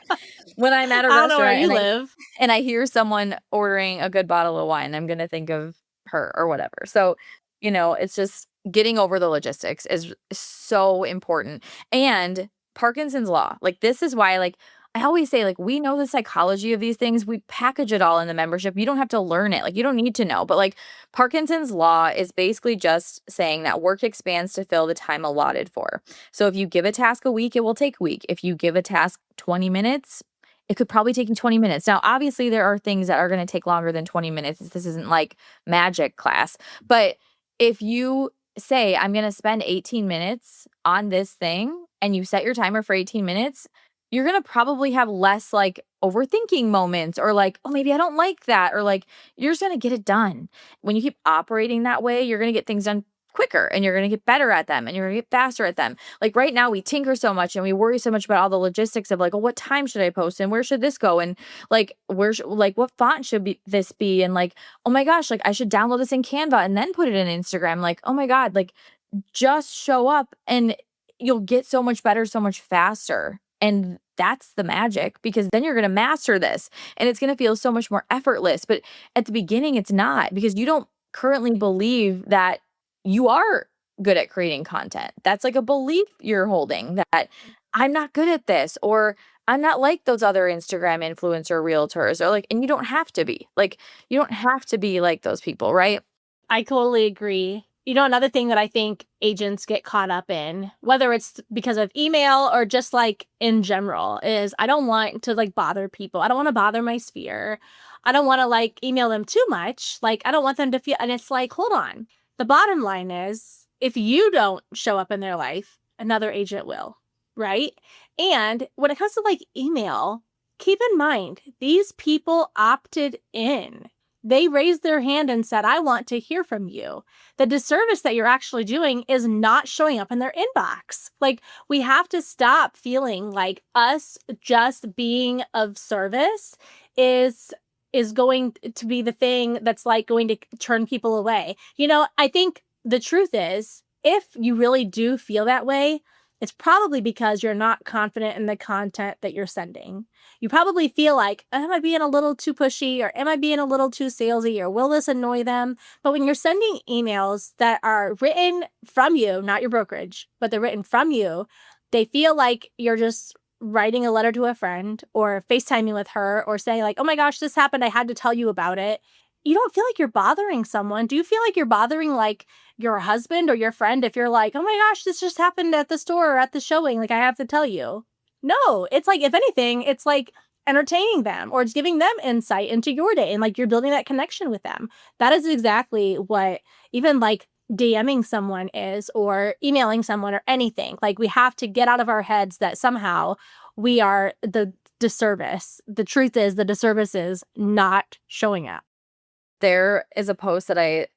Speaker 1: When I'm at a
Speaker 2: I don't know where
Speaker 1: restaurant
Speaker 2: you live.
Speaker 1: and I hear someone ordering a good bottle of wine, I'm gonna think of her or whatever. So, it's just getting over the logistics is so important. And Parkinson's law, like this is why, like I always say, like, we know the psychology of these things. We package it all in the membership. You don't have to learn it. Like, you don't need to know. But like Parkinson's law is basically just saying that work expands to fill the time allotted for. So if you give a task a week, it will take a week. If you give a task 20 minutes, it could probably take you 20 minutes. Now, obviously, there are things that are going to take longer than 20 minutes. This isn't like magic class. But if you say, I'm going to spend 18 minutes on this thing, and you set your timer for 18 minutes, you're going to probably have less like overthinking moments or like, oh, maybe I don't like that. Or like, you're just going to get it done. When you keep operating that way, you're going to get things done quicker and you're going to get better at them and you're going to get faster at them. Like right now we tinker so much and we worry so much about all the logistics of like, oh, what time should I post and where should this go? And like, like what font should this be? And like, oh my gosh, like I should download this in Canva and then put it in Instagram. Like, oh my God, like just show up and you'll get so much better, so much faster. And that's the magic because then you're going to master this and it's going to feel so much more effortless. But at the beginning, it's not because you don't currently believe that you are good at creating content. That's like a belief you're holding that I'm not good at this or I'm not like those other Instagram influencer realtors or like, and you don't have to be like, you don't have to be like those people, right?
Speaker 2: I totally agree. Another thing that I think agents get caught up in, whether it's because of email or just like in general, is I don't want to like bother people. I don't want to bother my sphere. I don't want to like email them too much. Like, I don't want them to feel, and it's like, hold on. The bottom line is if you don't show up in their life, another agent will, right? And when it comes to like email, keep in mind, these people opted in. They raised their hand and said, I want to hear from you. The disservice that you're actually doing is not showing up in their inbox. Like, we have to stop feeling like us just being of service is going to be the thing that's like going to turn people away. I think the truth is, if you really do feel that way, it's probably because you're not confident in the content that you're sending. You probably feel like, am I being a little too pushy or am I being a little too salesy or will this annoy them? But when you're sending emails that are written from you, not your brokerage, but they're written from you, they feel like you're just writing a letter to a friend or FaceTiming with her or saying like, oh my gosh, this happened. I had to tell you about it. You don't feel like you're bothering someone. Do you feel like you're bothering like your husband or your friend if you're like, oh my gosh, this just happened at the store or at the showing, like I have to tell you? No, it's like, if anything, it's like entertaining them or it's giving them insight into your day and like you're building that connection with them. That is exactly what even like DMing someone is or emailing someone or anything. Like we have to get out of our heads that somehow we are the disservice. The truth is the disservice is not showing up.
Speaker 1: There is a post that I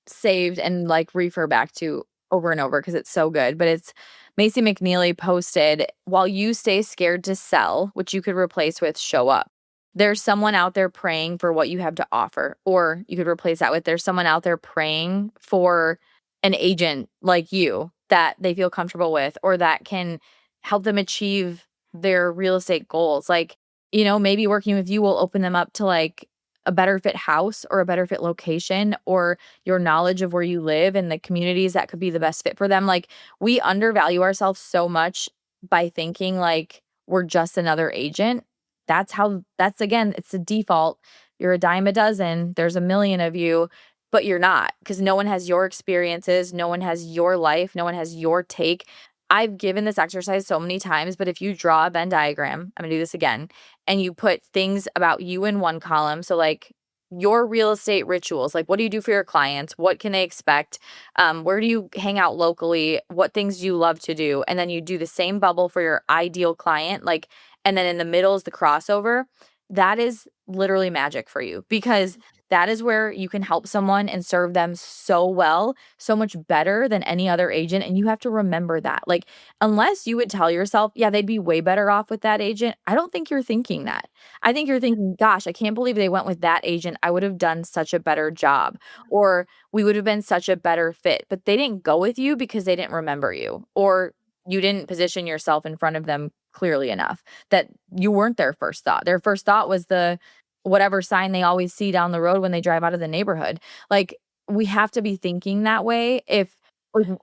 Speaker 1: saved and like refer back to over and over because it's so good. But it's Macy McNeely posted, while you stay scared to sell, which you could replace with show up. There's someone out there praying for what you have to offer. Or you could replace that with there's someone out there praying for an agent like you that they feel comfortable with or that can help them achieve their real estate goals. Like, maybe working with you will open them up to like a better fit house or a better fit location or your knowledge of where you live and the communities that could be the best fit for them. Like, we undervalue ourselves so much by thinking like we're just another agent. That's again, it's the default. You're a dime a dozen. There's a million of you, but you're not because no one has your experiences. No one has your life. No one has your take. I've given this exercise so many times, but if you draw a Venn diagram, I'm gonna do this again, and you put things about you in one column. So like your real estate rituals, like what do you do for your clients? What can they expect? Where do you hang out locally? What things do you love to do? And then you do the same bubble for your ideal client, like, and then in the middle is the crossover. That is literally magic for you because that is where you can help someone and serve them so well, so much better than any other agent. And you have to remember that. Like, unless you would tell yourself, yeah, they'd be way better off with that agent, I don't think you're thinking that. I think you're thinking, gosh, I can't believe they went with that agent. I would have done such a better job, or we would have been such a better fit. But they didn't go with you because they didn't remember you, or you didn't position yourself in front of them clearly enough that you weren't their first thought. Their first thought was the whatever sign they always see down the road when they drive out of the neighborhood. Like, we have to be thinking that way if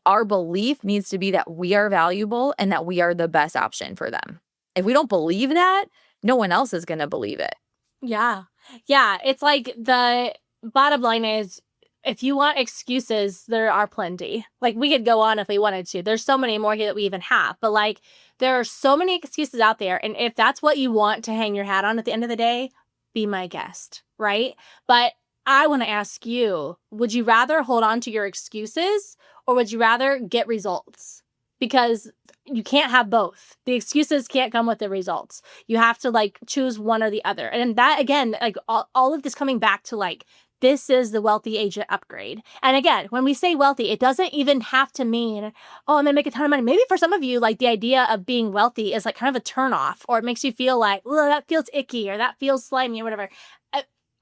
Speaker 1: our belief needs to be that we are valuable and that we are the best option for them. If we don't believe that, no one else is going to believe it.
Speaker 2: Yeah. Yeah. It's like the bottom line is if you want excuses, there are plenty. Like we could go on if we wanted to. There's so many more that we even have. But like there are so many excuses out there. And if that's what you want to hang your hat on at the end of the day, be my guest. Right. But I want to ask you, would you rather hold on to your excuses or would you rather get results? Because you can't have both. The excuses can't come with the results. You have to like choose one or the other. And that again, like all of this coming back to like, this is the wealthy agent upgrade. And again, when we say wealthy, it doesn't even have to mean, oh, I'm gonna make a ton of money. Maybe for some of you, like the idea of being wealthy is like kind of a turnoff, or it makes you feel like, oh, that feels icky or that feels slimy or whatever.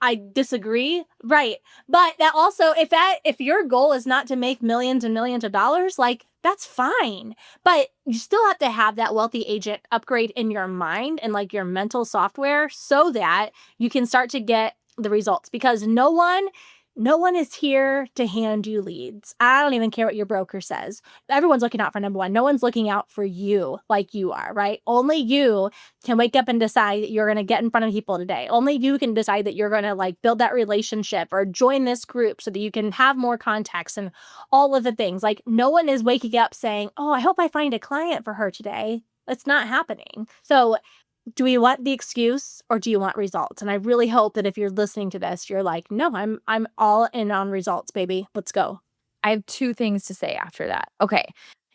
Speaker 2: I disagree. Right. But that also, if your goal is not to make millions and millions of dollars, like that's fine. But you still have to have that wealthy agent upgrade in your mind and like your mental software so that you can start to get the results because no one is here to hand you leads. I don't even care what your broker says. Everyone's looking out for number one. No one's looking out for you like you are, right? Only you can wake up and decide that you're going to get in front of people today. Only you can decide that you're going to like build that relationship or join this group so that you can have more contacts and all of the things. Like no one is waking up saying, oh, I hope I find a client for her today. That's not happening. So do we want the excuse or do you want results? And I really hope that if you're listening to this, you're like, no, I'm all in on results, baby. Let's go.
Speaker 1: I have two things to say after that. Okay.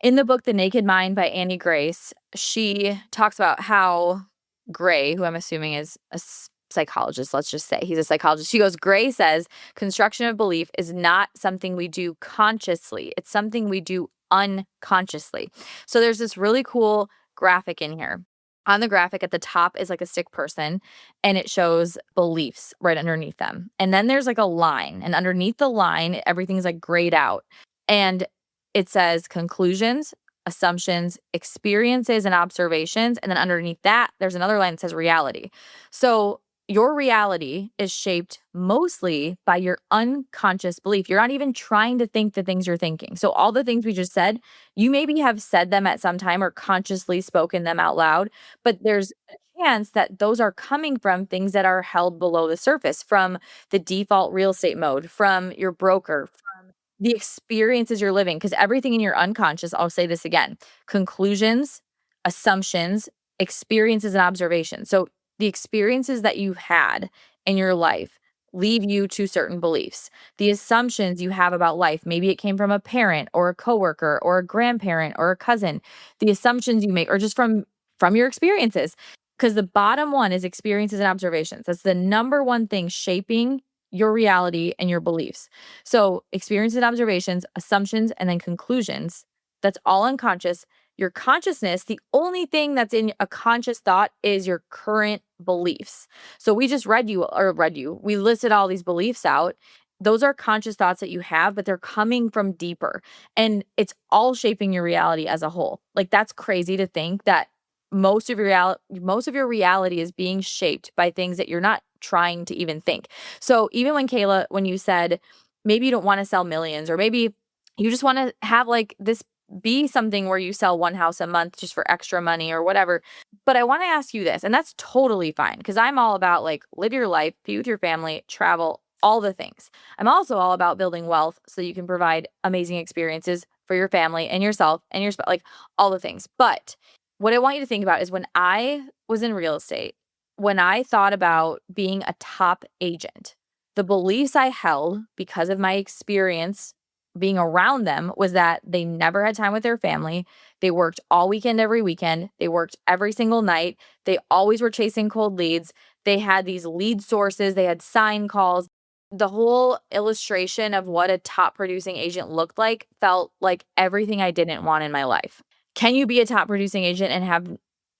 Speaker 1: In the book, The Naked Mind by Annie Grace, she talks about how Gray, who I'm assuming is a psychologist, let's just say he's a psychologist. She goes, Gray says, construction of belief is not something we do consciously. It's something we do unconsciously. So there's this really cool graphic in here. On the graphic at the top is like a stick person and it shows beliefs right underneath them. And then there's like a line and underneath the line, everything's like grayed out. And it says conclusions, assumptions, experiences, and observations. And then underneath that, there's another line that says reality. So your reality is shaped mostly by your unconscious belief. You're not even trying to think the things you're thinking. So all the things we just said, you maybe have said them at some time or consciously spoken them out loud, but there's a chance that those are coming from things that are held below the surface, from the default real estate mode, from your broker, from the experiences you're living. Because everything in your unconscious, I'll say this again, conclusions, assumptions, experiences, and observations. So the experiences that you've had in your life leave you to certain beliefs. The assumptions you have about life, maybe it came from a parent or a coworker or a grandparent or a cousin. The assumptions you make are just from your experiences. Because the bottom one is experiences and observations. That's the number one thing shaping your reality and your beliefs. So, experiences and observations, assumptions, and then conclusions. That's all unconscious. Your consciousness, the only thing that's in a conscious thought is your current beliefs. So, we just we listed all these beliefs out. Those are conscious thoughts that you have, but they're coming from deeper, and it's all shaping your reality as a whole. Like, that's crazy to think that most of your reality is being shaped by things that you're not trying to even think. So even when you said maybe you don't want to sell millions, or maybe you just want to have like this be something where you sell one house a month just for extra money or whatever. But I want to ask you this, and that's totally fine because I'm all about like live your life, be with your family, travel, all the things. I'm also all about building wealth so you can provide amazing experiences for your family and yourself and like all the things. But what I want you to think about is when I was in real estate, when I thought about being a top agent, the beliefs I held because of my experience being around them was that they never had time with their family. They worked all weekend, every weekend. They worked every single night. They always were chasing cold leads. They had these lead sources, they had sign calls. The whole illustration of what a top producing agent looked like felt like everything I didn't want in my life. Can you be a top producing agent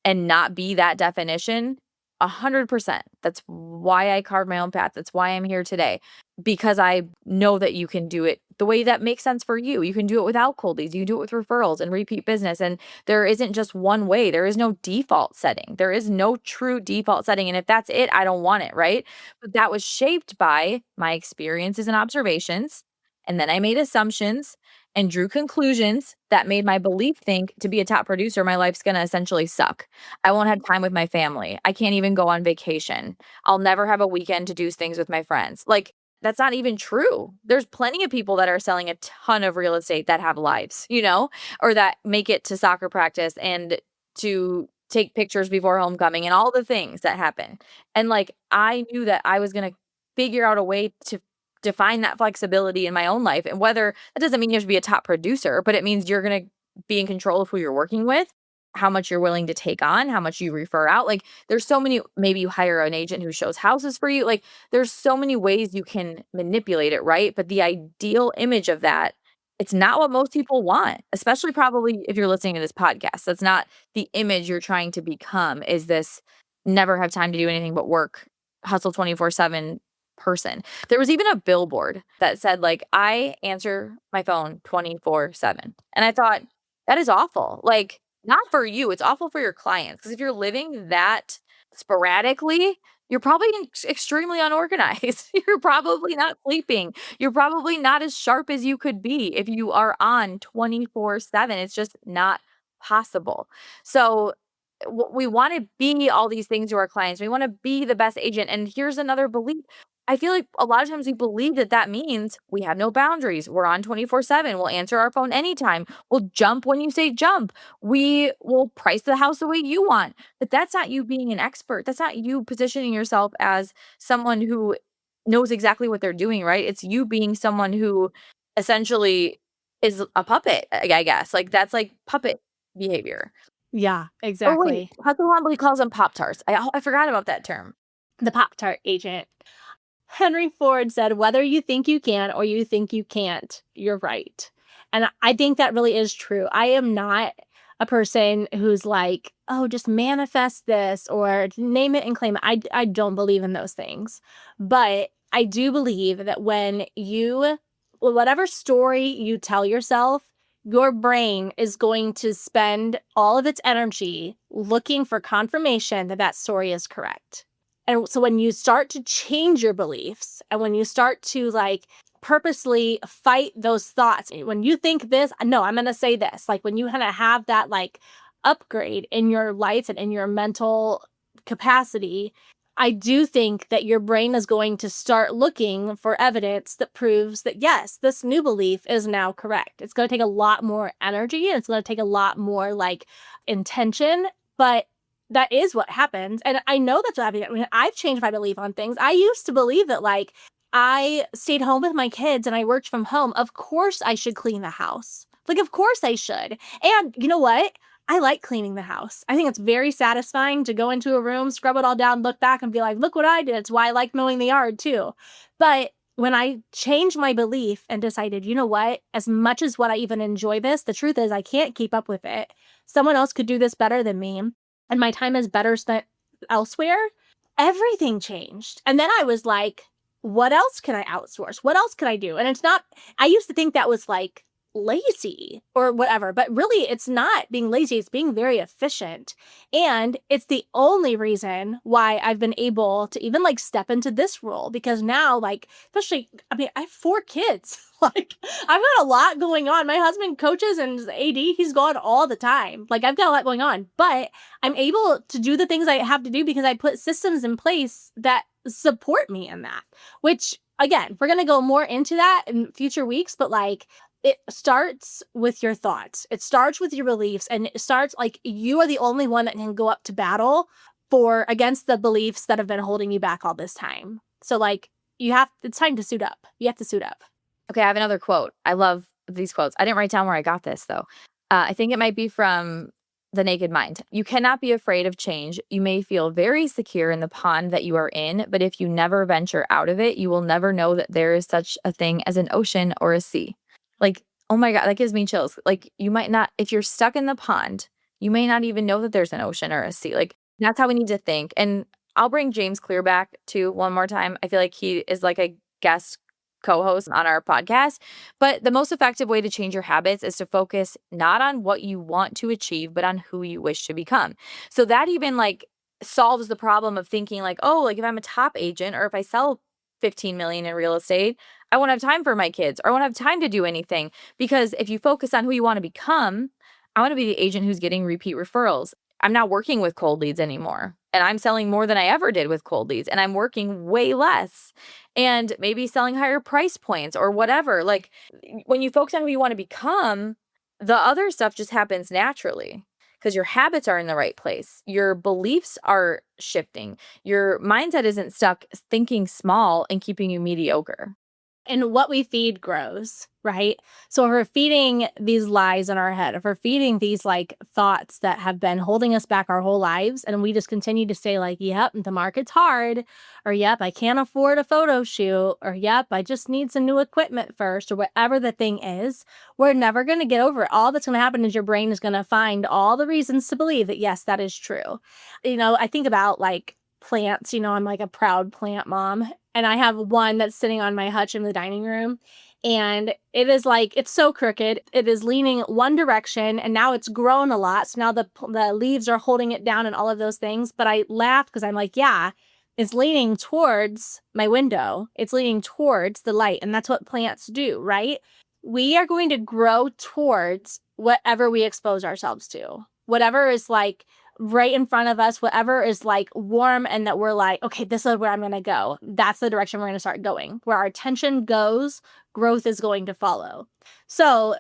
Speaker 1: and not be that definition? 100%. That's why I carved my own path. That's why I'm here today, because I know that you can do it the way that makes sense for you. You can do it without cold leads. You can do it with referrals and repeat business. And there isn't just one way. There is no default setting. There is no true default setting. And if that's it, I don't want it, right? But that was shaped by my experiences and observations. And then I made assumptions and drew conclusions that made my belief think to be a top producer, my life's going to essentially suck. I won't have time with my family. I can't even go on vacation. I'll never have a weekend to do things with my friends. Like, that's not even true. There's plenty of people that are selling a ton of real estate that have lives, or that make it to soccer practice and to take pictures before homecoming and all the things that happen. And like, I knew that I was going to figure out a way to define that flexibility in my own life. And whether that doesn't mean you have to be a top producer, but it means you're going to be in control of who you're working with, how much you're willing to take on, how much you refer out. Like, there's so many, maybe you hire an agent who shows houses for you. Like, there's so many ways you can manipulate it, right? But the ideal image of that, it's not what most people want, especially probably if you're listening to this podcast. That's not the image you're trying to become, is this never have time to do anything but work, hustle 24/7 person. There was even a billboard that said like, I answer my phone 24/7. And I thought, that is awful. Like, not for you, it's awful for your clients. Because if you're living that sporadically, you're probably extremely unorganized. You're probably not sleeping. You're probably not as sharp as you could be if you are on 24/7. It's just not possible. So we want to be all these things to our clients. We want to be the best agent. And here's another belief. I feel like a lot of times we believe that that means we have no boundaries. We're on 24/7. We'll answer our phone anytime. We'll jump when you say jump. We will price the house the way you want. But that's not you being an expert. That's not you positioning yourself as someone who knows exactly what they're doing, right? It's you being someone who essentially is a puppet, I guess. Like, that's like puppet behavior.
Speaker 2: Yeah,
Speaker 1: Or wait,
Speaker 2: exactly.
Speaker 1: Huckle Humbly calls them Pop-Tarts. I forgot about that term.
Speaker 2: The Pop-Tart agent. Henry Ford said, whether you think you can or you think you can't, you're right. And I think that really is true. I am not a person who's like, oh, just manifest this or name it and claim it. I don't believe in those things. But I do believe that whatever story you tell yourself, your brain is going to spend all of its energy looking for confirmation that that story is correct. And so when you start to change your beliefs and when you start to like purposely fight those thoughts, when you think this, no, I'm going to say this, like when you kind of have that like upgrade in your life and in your mental capacity, I do think that your brain is going to start looking for evidence that proves that, yes, this new belief is now correct. It's going to take a lot more energy and it's going to take a lot more like intention, but that is what happens. And I know that's what happened. I mean, I've changed my belief on things. I used to believe that like I stayed home with my kids and I worked from home. Of course I should clean the house. Like, of course I should. And you know what? I like cleaning the house. I think it's very satisfying to go into a room, scrub it all down, look back and be like, look what I did. It's why I like mowing the yard too. But when I changed my belief and decided, you know what, as much as what I even enjoy this, the truth is I can't keep up with it. Someone else could do this better than me, and my time is better spent elsewhere. Everything changed. And then I was like, what else can I outsource? What else can I do? And it's not, I used to think that was like lazy or whatever, but really it's not being lazy. It's being very efficient. And it's the only reason why I've been able to even like step into this role, because now, like, especially, I mean, I have 4 kids. Like, I've got a lot going on. My husband coaches and is AD, he's gone all the time. Like, I've got a lot going on, but I'm able to do the things I have to do because I put systems in place that support me in that, which again, we're going to go more into that in future weeks, but like, it starts with your thoughts. It starts with your beliefs, and it starts like you are the only one that can go up to battle for against the beliefs that have been holding you back all this time. So like it's time to suit up. You have to suit up.
Speaker 1: Okay, I have another quote. I love these quotes. I didn't write down where I got this though. I think it might be from The Naked Mind. You cannot be afraid of change. You may feel very secure in the pond that you are in, but if you never venture out of it, you will never know that there is such a thing as an ocean or a sea. Like, oh my God, that gives me chills. Like, you might not, if you're stuck in the pond, you may not even know that there's an ocean or a sea. Like, that's how we need to think. And I'll bring James Clear back too one more time. I feel like he is like a guest co-host on our podcast. But the most effective way to change your habits is to focus not on what you want to achieve, but on who you wish to become. So that even like solves the problem of thinking like, oh, like if I'm a top agent or if I sell 15 million in real estate, I won't have time for my kids or I won't have time to do anything. Because if you focus on who you want to become, I want to be the agent who's getting repeat referrals. I'm not working with cold leads anymore. And I'm selling more than I ever did with cold leads. And I'm working way less and maybe selling higher price points or whatever. Like when you focus on who you want to become, the other stuff just happens naturally because your habits are in the right place. Your beliefs are shifting. Your mindset isn't stuck thinking small and keeping you mediocre.
Speaker 2: And what we feed grows, right? So if we're feeding these lies in our head, if we're feeding these like thoughts that have been holding us back our whole lives, and we just continue to say like, yep, the market's hard, or yep, I can't afford a photo shoot, or yep, I just need some new equipment first, or whatever the thing is, we're never going to get over it. All that's going to happen is your brain is going to find all the reasons to believe that, yes, that is true. You know, I think about like plants, you know, I'm like a proud plant mom. And I have one that's sitting on my hutch in the dining room. And it is like, it's so crooked. It is leaning one direction and now it's grown a lot. So now the leaves are holding it down and all of those things. But I laugh because I'm like, yeah, it's leaning towards my window. It's leaning towards the light. And that's what plants do, right? We are going to grow towards whatever we expose ourselves to. Whatever is like right in front of us, whatever is like warm and that we're like, okay, this is where I'm going to go. That's the direction we're going to start going. Where our attention goes, growth is going to follow. So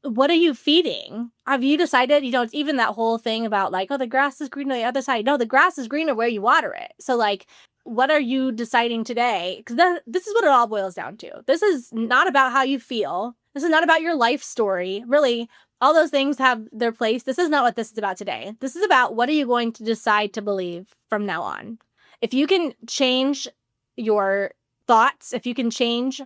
Speaker 2: what are you feeding? Have you decided, you know, it's even that whole thing about like, oh, the grass is green on the other side. No, the grass is greener where you water it. So like, what are you deciding today? Because this is what it all boils down to. This is not about how you feel. This is not about your life story. Really, all those things have their place. This is not what this is about today. This is about what are you going to decide to believe from now on. If you can change your thoughts, if you can change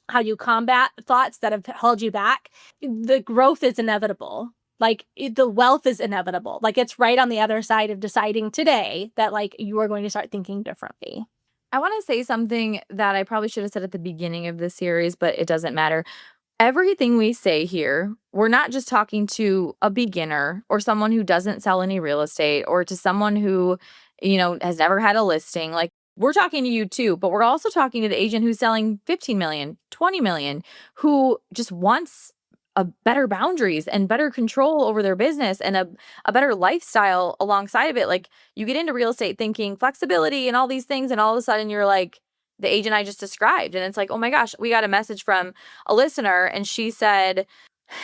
Speaker 2: how you combat thoughts that have held you back, the growth is inevitable. Like the wealth is inevitable. Like it's right on the other side of deciding today that like you are going to start thinking differently.
Speaker 1: I want to say something that I probably should have said at the beginning of this series, but it doesn't matter. Everything we say here, we're not just talking to a beginner or someone who doesn't sell any real estate or to someone who, you know, has never had a listing. Like we're talking to you too, but we're also talking to the agent who's selling 15 million, 20 million, who just wants a better boundaries and better control over their business and a better lifestyle alongside of it. Like you get into real estate thinking flexibility and all these things, and all of a sudden you're like, the agent I just described. And it's like, oh my gosh, we got a message from a listener and she said,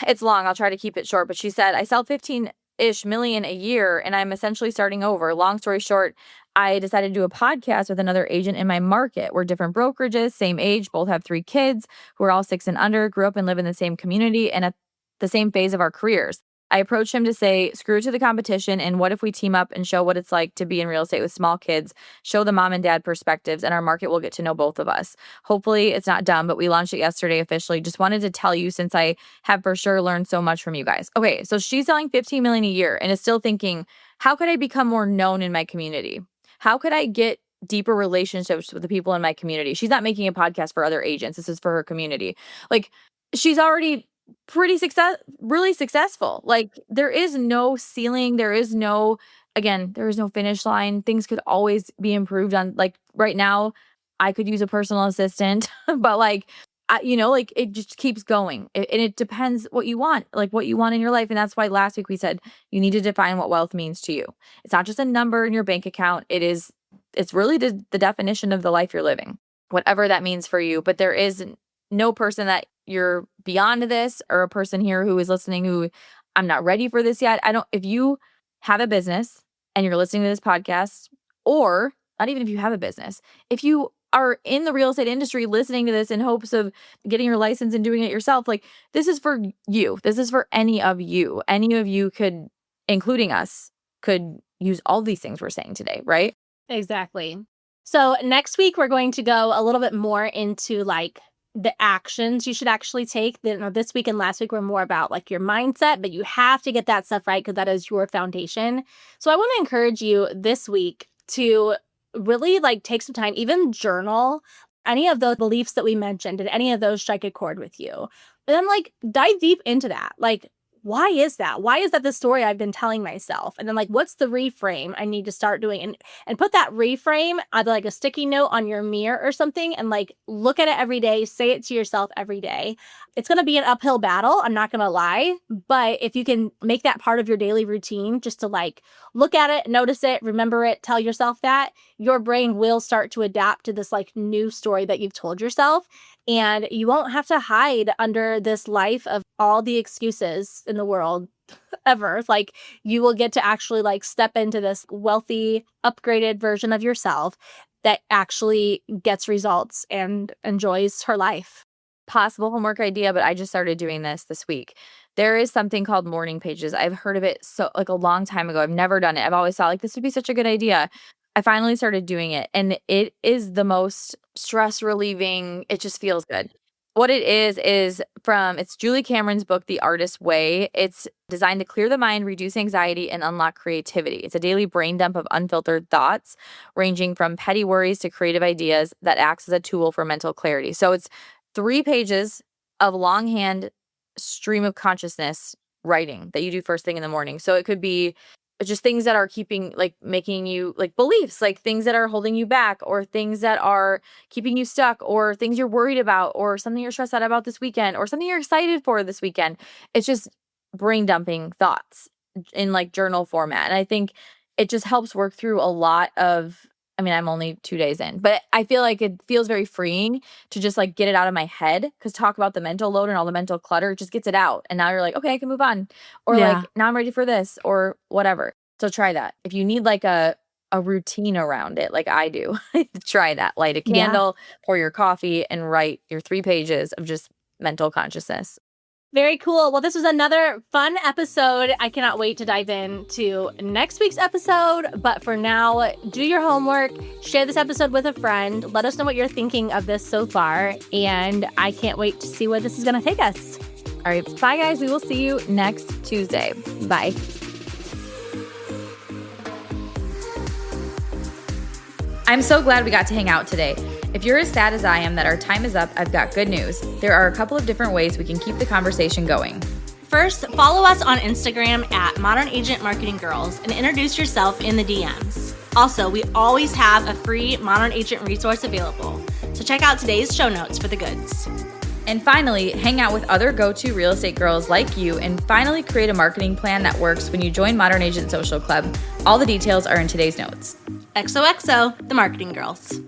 Speaker 1: it's long, I'll try to keep it short, but she said, I sell 15-ish million a year and I'm essentially starting over. Long story short, I decided to do a podcast with another agent in my market. We're different brokerages, same age, both have 3 kids who are all 6 and under, grew up and live in the same community and at the same phase of our careers. I approached him to say, screw it to the competition. And what if we team up and show what it's like to be in real estate with small kids, show the mom and dad perspectives, and our market will get to know both of us. Hopefully it's not dumb, but we launched it yesterday officially. Just wanted to tell you since I have for sure learned so much from you guys. Okay, so she's selling 15 million a year and is still thinking, how could I become more known in my community? How could I get deeper relationships with the people in my community? She's not making a podcast for other agents. This is for her community. Like, she's already really successful. Like, there is no ceiling. There is no finish line. Things could always be improved on. Like, right now, I could use a personal assistant, but like, like, it just keeps going. And it depends what you want, like what you want in your life. And that's why last week we said you need to define what wealth means to you. It's not just a number in your bank account. It's really the definition of the life you're living, whatever that means for you. But there is no person that you're beyond this, or a person here who is listening who, I'm not ready for this yet. If you have a business and you're listening to this podcast, or not even if you have a business, if you are in the real estate industry listening to this in hopes of getting your license and doing it yourself, like, this is for you. This is for any of you. Any of you could, including us, could use all these things we're saying today, right?
Speaker 2: Exactly. So next week, we're going to go a little bit more into like the actions you should actually take. This week and last week were more about like your mindset, but you have to get that stuff right because that is your foundation. So I want to encourage you this week to really like take some time, even journal any of those beliefs that we mentioned. Did any of those strike a chord with you? And then like dive deep into that. Like, why is that? Why is that the story I've been telling myself? And then like, what's the reframe I need to start doing? And put that reframe on like a sticky note on your mirror or something, and like look at it every day, say it to yourself every day. It's going to be an uphill battle, I'm not going to lie, but if you can make that part of your daily routine, just to like look at it, notice it, remember it, tell yourself that, your brain will start to adapt to this like new story that you've told yourself. And you won't have to hide under this life of all the excuses in the world ever. Like, you will get to actually like step into this wealthy, upgraded version of yourself that actually gets results and enjoys her life.
Speaker 1: Possible homework idea, but I just started doing this week. There is something called morning pages. I've heard of it so like a long time ago. I've never done it. I've always thought like this would be such a good idea. I finally started doing it, and it is the most stress relieving. It just feels good. What it is it's Julie Cameron's book, The Artist's Way. It's designed to clear the mind, reduce anxiety, and unlock creativity. It's a daily brain dump of unfiltered thoughts, ranging from petty worries to creative ideas that acts as a tool for mental clarity. So it's 3 pages of longhand stream of consciousness writing that you do first thing in the morning. So it could be just things that are making you like beliefs, like things that are holding you back, or things that are keeping you stuck, or things you're worried about, or something you're stressed out about this weekend, or something you're excited for this weekend. It's just brain dumping thoughts in like journal format. And I think it just helps work through a lot of, I'm only 2 days in, but I feel like it feels very freeing to just like get it out of my head, because talk about the mental load and all the mental clutter, it just gets it out. And now you're like, okay, I can move on. Or like, now I'm ready for this or whatever. So try that. If you need like a routine around it, like I do, try that. Light a candle, pour your coffee, and write your 3 pages of just mental consciousness.
Speaker 2: Very cool. Well, this was another fun episode. I cannot wait to dive into next week's episode. But for now, do your homework, share this episode with a friend. Let us know what you're thinking of this so far. And I can't wait to see where this is going to take us.
Speaker 1: All right. Bye, guys. We will see you next Tuesday. Bye. I'm so glad we got to hang out today. If you're as sad as I am that our time is up, I've got good news. There are a couple of different ways we can keep the conversation going.
Speaker 2: First, follow us on Instagram at Modern Agent Marketing Girls and introduce yourself in the DMs. Also, we always have a free Modern Agent resource available, so check out today's show notes for the goods.
Speaker 1: And finally, hang out with other go-to real estate girls like you and finally create a marketing plan that works when you join Modern Agent Social Club. All the details are in today's notes.
Speaker 2: XOXO, the Marketing Girls.